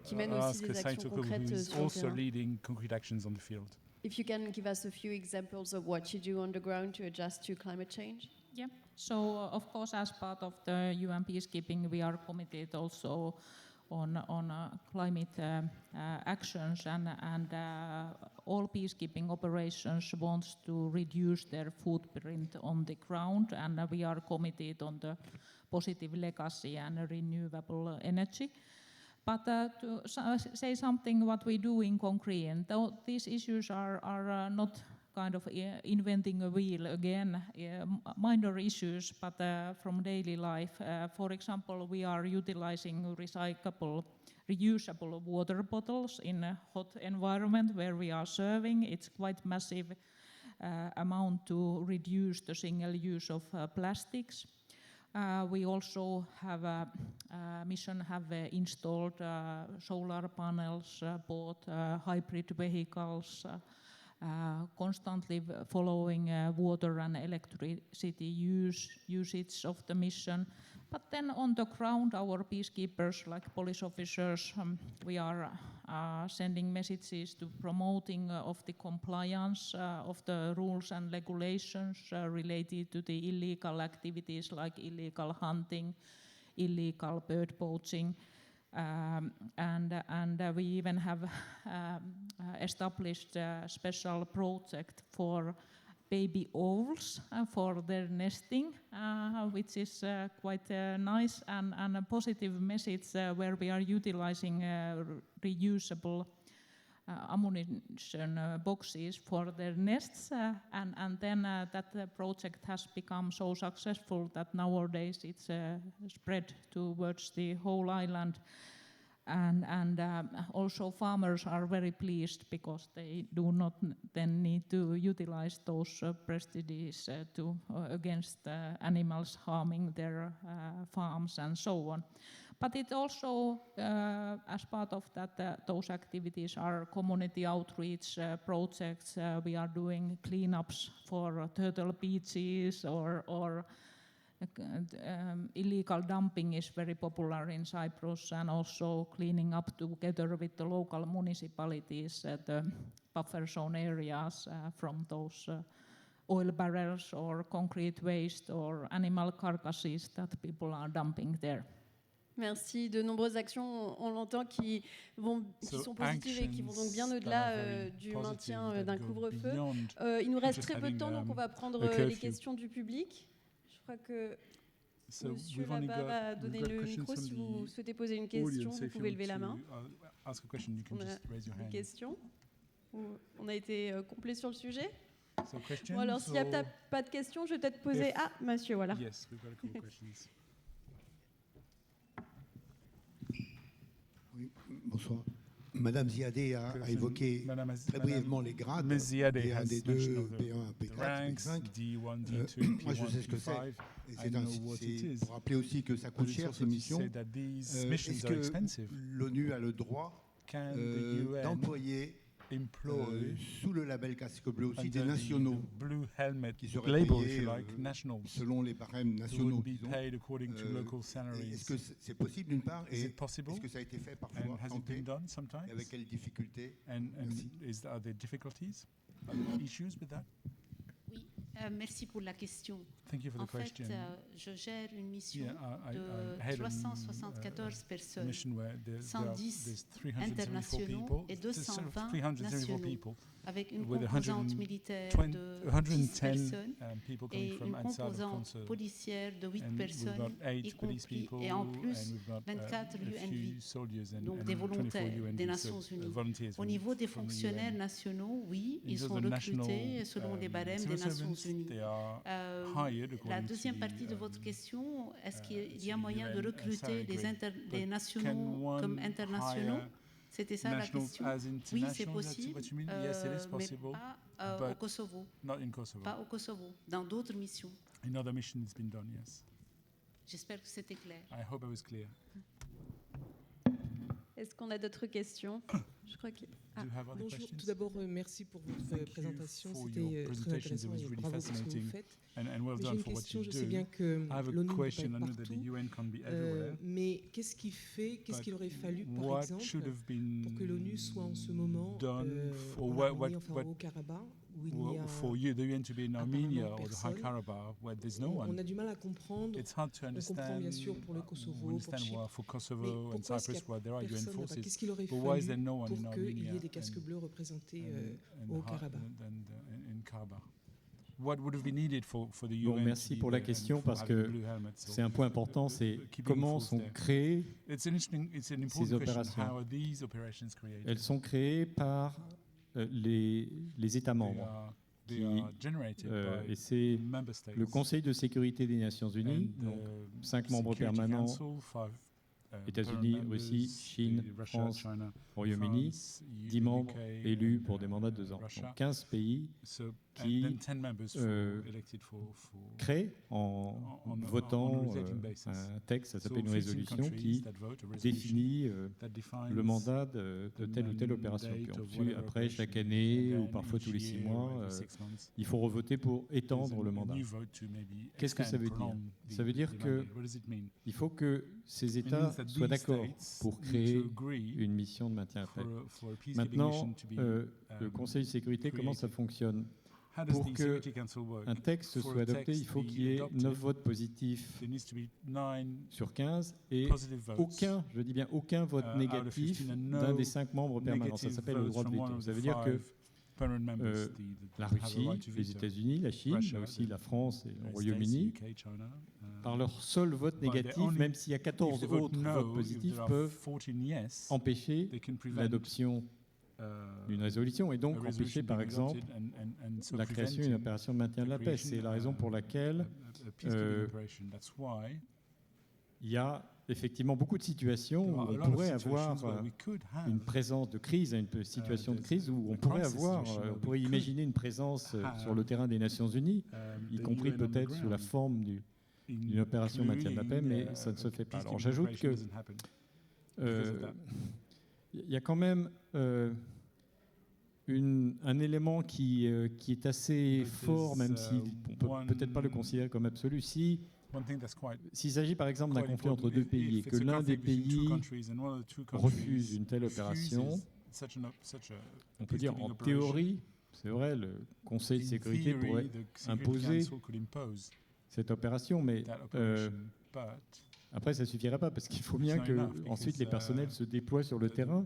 qui mène aussi des actions concrètes sur le terrain. If you can give us a few examples of what you do on the ground to adjust to climate change.
Yeah, so of course as part of the UN peacekeeping we are committed also on climate actions and all peacekeeping operations want to reduce their footprint on the ground and we are committed on the positive legacy and renewable energy. But to say something what we do in concrete, though these issues are not kind of inventing a wheel again, minor issues, but from daily life. For example, we are utilizing reusable water bottles in a hot environment where we are serving. It's quite massive amount to reduce the single use of plastics. We also have a mission have installed solar panels, bought hybrid vehicles, constantly following water and electricity usage of the mission. But then on the ground, our peacekeepers, like police officers, we are sending messages to promoting of the compliance of the rules and regulations related to the illegal activities like illegal hunting, illegal bird poaching. And we even have established a special project for baby owls for their nesting, which is quite nice and a positive message where we are utilizing reusable ammunition boxes for their nests, and then that project has become so successful that nowadays it's spread towards the whole island. And also farmers are very pleased because they do not then need to utilize those pesticides against animals harming their farms and so on. But it also, as part of that, those activities are community outreach projects. We are doing cleanups for turtle beaches or illegal dumping is very popular in Cyprus, and also cleaning up together with the local municipalities the buffer zone areas from those oil barrels or concrete waste or animal carcasses that people are dumping there.
Merci. De nombreuses actions, on l'entend, qui sont positives et qui vont donc bien au-delà du maintien d'un couvre-feu. Il nous reste très peu de temps, donc on va prendre les questions du public. Je crois que Monsieur là-bas va donner le micro. Si vous souhaitez poser une question, vous pouvez lever la main. On a une question. On a été complet sur le sujet. Bon, alors, s'il n'y a pas de questions, je vais peut-être poser... Ah, monsieur, voilà.
Oui, bonsoir. Madame Ziadé a évoqué très brièvement les grades, B1, D2, B1, P4, P5. Moi, je sais ce que c'est. C'est pour rappeler aussi que ça coûte cher, ces missions. Est-ce que l'ONU a le droit d'employer sous le label casque bleu aussi des nationaux qui seraient payés selon les barèmes nationaux, disons. Est-ce que c'est possible d'une part, et est-ce que ça a été fait parfois, tenté, et avec quelles difficultés?
Merci pour la question. En fait, je gère une mission de 374 personnes, 110 internationaux et 220 nationaux, avec une composante militaire de 10 personnes et une composante policière de 8 personnes, y compris, et en plus 24 UNV, donc des volontaires des Nations Unies. Au niveau des fonctionnaires nationaux, oui, ils sont recrutés selon les barèmes des Nations Unies. La deuxième partie de votre question, est-ce qu'il y a moyen de recruter des nationaux comme internationaux? C'était ça la question? Oui, c'est possible, mais pas au Kosovo. Pas au Kosovo, dans d'autres missions. J'espère que c'était clair.
Est-ce qu'on a d'autres questions? Je crois que...
Bonjour, tout d'abord, merci pour votre présentation, c'était très intéressant et bravo pour ce que vous faites. J'ai une question, je sais bien que l'ONU ne peut pas être partout, mais qu'est-ce qu'il aurait fallu, par exemple, pour que l'ONU soit en ce moment en Arménie, enfin au Haut-Karabakh, où il y a
for the UN to be in Armenia or the High Karabakh, where there's no one.
On a du mal à comprendre.
It's hard to understand.
On comprend bien sûr pour le Kosovo, pour Chypre.
For Kosovo and Cyprus, where there are UN forces.
Qu'est-ce qu'il aurait fallu pour qu'il y ait des casques bleus représentés au Karabakh?
Bon, merci pour la question parce que c'est un point important, c'est comment sont créées ces opérations. Elles sont créées par les États membres. Et c'est le Conseil de sécurité des Nations Unies, donc 5 membres permanents, États-Unis, Russie, Chine, France, Royaume-Uni, 10 membres élus pour des mandats de 2 ans. Donc 15 pays qui créent en votant un texte, ça s'appelle une résolution, qui définit le mandat de telle ou telle opération. Puis après, chaque année ou parfois tous les 6 mois, il faut revoter pour étendre le mandat. Qu'est-ce que ça veut dire? Ça veut dire qu'il faut que ces États soient d'accord pour créer une mission de maintien à paix. Maintenant, le Conseil de sécurité, comment ça fonctionne? Pour qu'un texte soit adopté, il faut qu'il y ait 9 votes positifs sur 15 et aucun, je dis bien aucun vote négatif d'un des 5 membres permanents. Ça s'appelle le droit de veto. Ça veut dire que la Russie, les États-Unis, la Chine, mais aussi la France et le Royaume-Uni, par leur seul vote négatif, même s'il y a 14 autres votes positifs, peuvent empêcher l'adoption d'une résolution et donc empêcher par exemple la création d'une opération de maintien de la paix. C'est la raison pour laquelle il y a effectivement beaucoup de situations où on pourrait avoir une présence de crise, une situation de crise où on pourrait imaginer une présence sur le terrain des Nations Unies, y compris peut-être sous la forme d'une opération de maintien de la paix, mais ça ne se fait pas. Alors j'ajoute que il y a quand même un élément qui est assez fort, même si on ne peut peut-être pas le considérer comme absolu. S'il s'agit par exemple d'un conflit entre 2 pays et que l'un des pays refuse une telle opération, on peut dire en théorie, c'est vrai, le Conseil de sécurité pourrait imposer cette opération, mais après, ça ne suffirait pas parce qu'il faut bien que ensuite les personnels se déploient sur le terrain.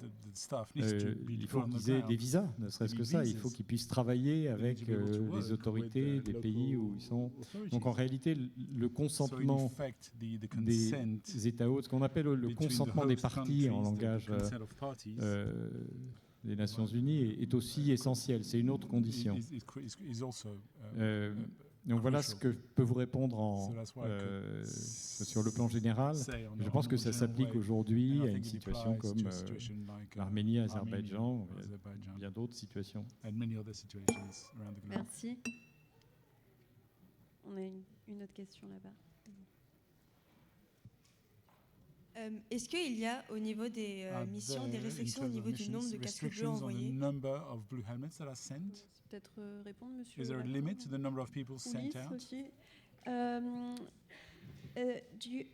Il faut qu'ils aient des visas, ne serait-ce que ça. Il faut qu'ils puissent travailler avec les autorités des pays où ils sont. Donc en réalité, le consentement des États hôtes, ce qu'on appelle le consentement des parties en langage des Nations Unies, est aussi essentiel. C'est une autre condition. Donc voilà ce que je peux vous répondre sur le plan général. Je pense que ça s'applique aujourd'hui à une situation comme l'Arménie, l'Azerbaïdjan, il y a d'autres situations.
Merci. On a une autre question là-bas.
Est-ce qu'il y a au niveau des missions des restrictions au niveau du nombre de casques bleus envoyés?
Peut-être répondre, monsieur.
Is there a limit to the number of people sent out?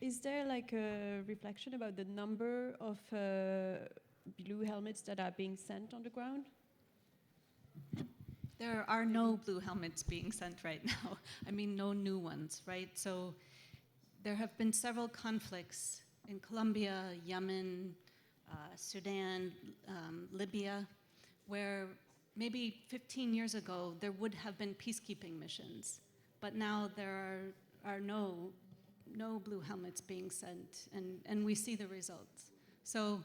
Is there like a reflection about the number of blue helmets that are being sent on the ground?
There are no blue helmets being sent right now. I mean, no new ones, right? So there have been several conflicts in Colombia, Yemen, Sudan, Libya, where maybe 15 years ago there would have been peacekeeping missions, but now there are no blue helmets being sent, and we see the results. So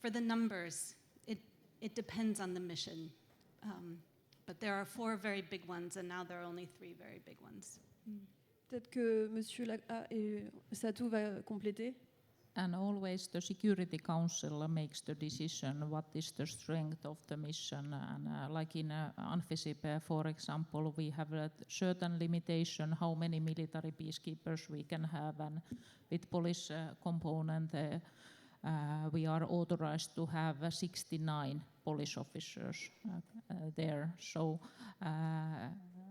for the numbers, it depends on the mission. But there are 4 very big ones, and now there are only 3 very big ones.
Peut-être que Monsieur Satou va compléter.
And always the Security Council makes the decision what is the strength of the mission. And like in UNFICYP, for example, we have a certain limitation how many military peacekeepers we can have. And with police component, we are authorized to have 69 police officers there. So.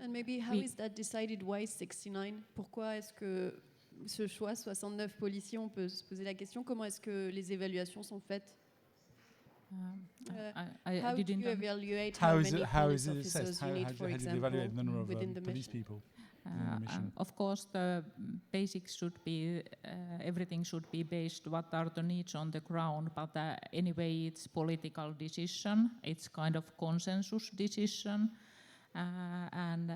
And maybe how is that decided? Why 69? Pourquoi est-ce que ce choix 69 policiers? On peut se poser la question. Comment est-ce que les évaluations sont faites? How do you evaluate how many police officers you need, for example, within the mission?
Of course, the basics should be, everything should be based what are the needs on the ground, but anyway, it's political decision. It's kind of consensus decision. And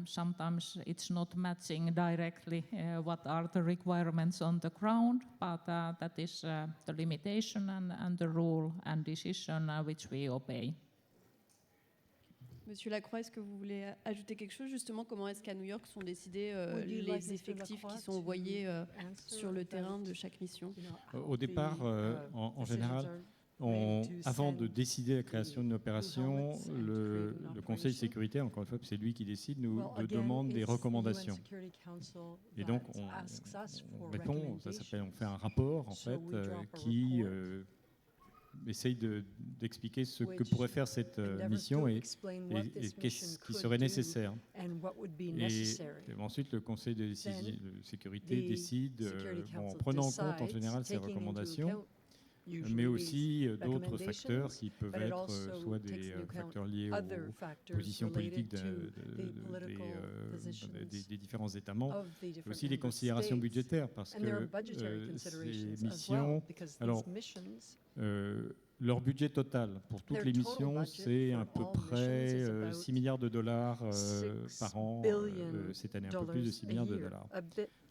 sometimes it's not matching directly what are the requirements on the ground, but that is the limitation and the rule and decision which we obey.
Monsieur Lacroix, est-ce que vous voulez ajouter quelque chose? Justement, comment est-ce qu'à New York sont décidés les effectifs qui sont envoyés sur le terrain de chaque mission?
Au départ, en général, avant de décider la création d'une opération, le Conseil de sécurité, encore une fois, c'est lui qui décide, nous demande des recommandations. Et donc, on répond, ça s'appelle, on fait un rapport, en fait, qui essaye d'expliquer ce que pourrait faire cette mission et qu'est-ce qui serait nécessaire. Et ensuite, le Conseil de sécurité décide, en prenant en compte en général ces recommandations, mais aussi d'autres facteurs qui peuvent être soit des facteurs liés aux positions politiques des différents États membres, mais aussi des considérations budgétaires, parce que ces missions, alors, leur budget total pour toutes les missions, c'est à peu près $6 milliards par an cette année, un peu plus de $6 milliards.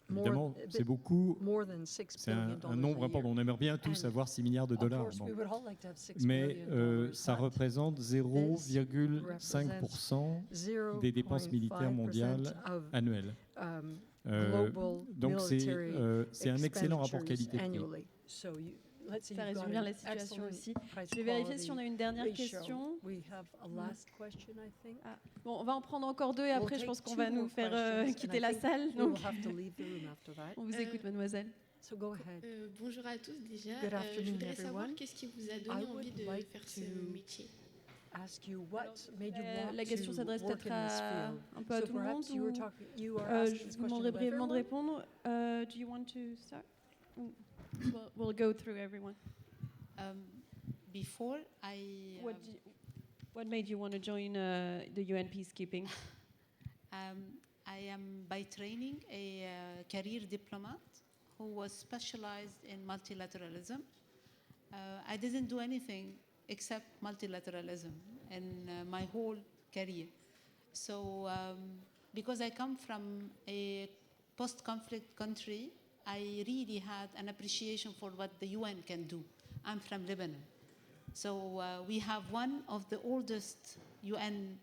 Évidemment, c'est beaucoup, c'est un nombre important. On aimerait bien tous avoir $6 milliards. Bon. Mais ça représente 0,5% des dépenses militaires mondiales annuelles. Donc c'est un excellent rapport qualité-prix.
Ça résume bien la situation aussi. Je vais vérifier si on a une dernière question. Bon, on va en prendre encore 2 et après je pense qu'on va nous faire quitter la salle. Donc, on vous écoute, mademoiselle.
Bonjour à tous déjà. Je voudrais savoir qu'est-ce qui vous a donné envie de faire ce métier.
La question s'adresse peut-être un peu à tout le monde. Je vous demanderai brièvement de répondre. Do you want to start? We'll go through everyone.
Before I...
What made you want to join the UN peacekeeping?
I am by training a career diplomat who was specialized in multilateralism. I didn't do anything except multilateralism in my whole career. So because I come from a post-conflict country, I really had an appreciation for what the UN can do. I'm from Lebanon. So we have one of the oldest UN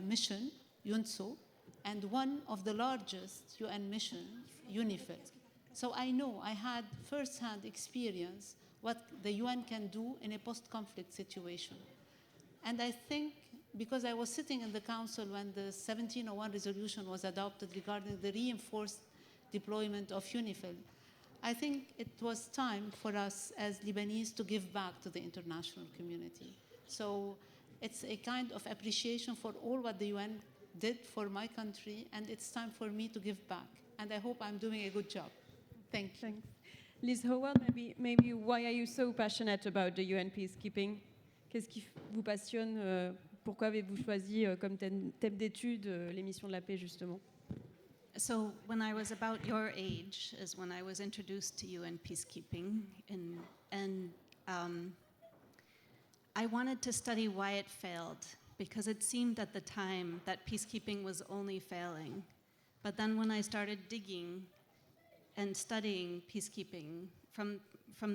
mission UNSO, and one of the largest UN missions, UNIFIL. So I know, I had first-hand experience what the UN can do in a post-conflict situation. And I think, because I was sitting in the council when the 1701 resolution was adopted regarding the reinforced deployment of UNIFIL, I think it was time for us as Lebanese to give back to the international community. So it's a kind of appreciation for all what the UN did for my country, and it's time for me to give back. And I hope I'm doing a good job. Thank you.
Thanks. Liz Howard, maybe why are you so passionate about the UN peacekeeping? Qu'est-ce qui vous passionne? Pourquoi avez-vous choisi comme thème d'étude les missions de la paix, justement?
So when I was about your age is when I was introduced to UN peacekeeping, and I wanted to study why it failed, because it seemed at the time that peacekeeping was only failing. But then when I started digging and studying peacekeeping from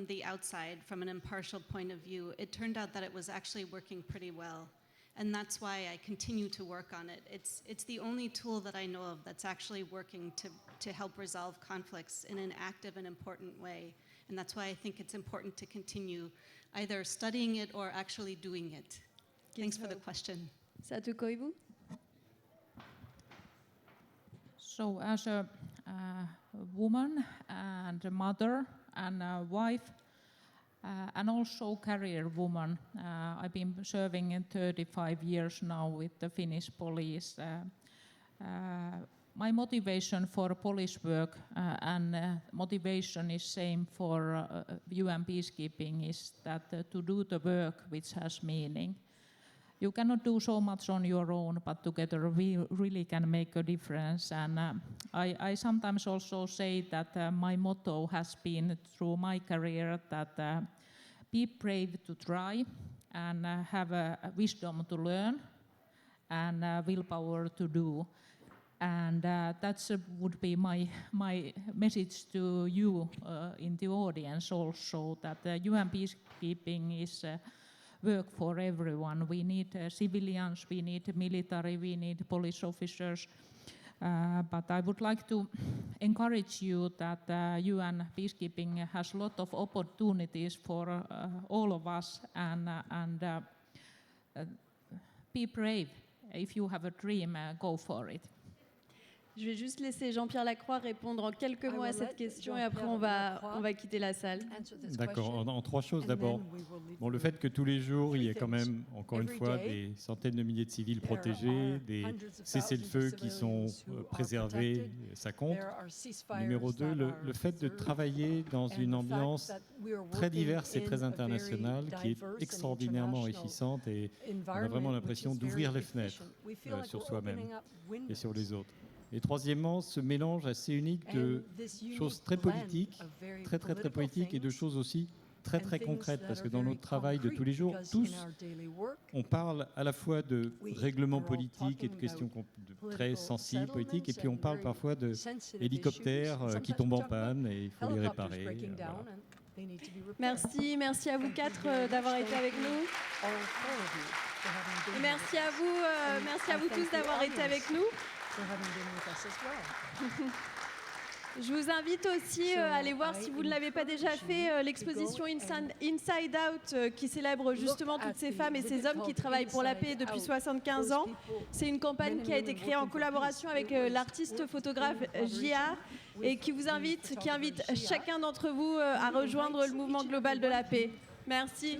the outside, from an impartial point of view, it turned out that it was actually working pretty well. And that's why I continue to work on it. It's the only tool that I know of that's actually working to help resolve conflicts in an active and important way. And that's why I think it's important to continue either studying it or actually doing it. Thanks for the question.
Satu Koivu?
So as a woman and a mother and a wife, and also career woman. I've been serving in 35 years now with the Finnish police. My motivation for police work and motivation is same for UN peacekeeping is that to do the work which has meaning. You cannot do so much on your own, but together we really can make a difference. And I sometimes also say that my motto has been through my career that be brave to try and have a wisdom to learn and willpower to do. And that would be my message to you in the audience also, that UN peacekeeping is work for everyone. We need civilians, we need military, we need police officers. But I would like to encourage you that UN peacekeeping has a lot of opportunities for all of us, and be brave. If you have a dream, go for it.
Je vais juste laisser Jean-Pierre Lacroix répondre en quelques mots à cette question et après on va quitter la salle.
D'accord, en trois choses d'abord. Bon, le fait que tous les jours, il y a quand même, encore une fois, des centaines de milliers de civils protégés, des cessez-le-feu qui sont préservés, ça compte. Numéro 2, le fait de travailler dans une ambiance très diverse et très internationale qui est extraordinairement enrichissante et on a vraiment l'impression d'ouvrir les fenêtres sur soi-même et sur les autres. Et troisièmement, ce mélange assez unique de choses très politiques, très politiques, et de choses aussi très concrètes, parce que dans notre travail de tous les jours, tous, on parle à la fois de règlements politiques et de questions très sensibles, politiques, et puis on parle parfois d'hélicoptères qui tombent en panne et il faut les réparer.
Voilà. Merci à vous quatre d'avoir été avec nous. Et merci à vous tous d'avoir été avec nous. Je vous invite aussi à aller voir, si vous ne l'avez pas déjà fait, l'exposition Inside Out qui célèbre justement toutes ces femmes et ces hommes qui travaillent pour la paix depuis 75 ans. C'est une campagne qui a été créée en collaboration avec l'artiste photographe J.A. et qui invite chacun d'entre vous à rejoindre le mouvement global de la paix. Merci.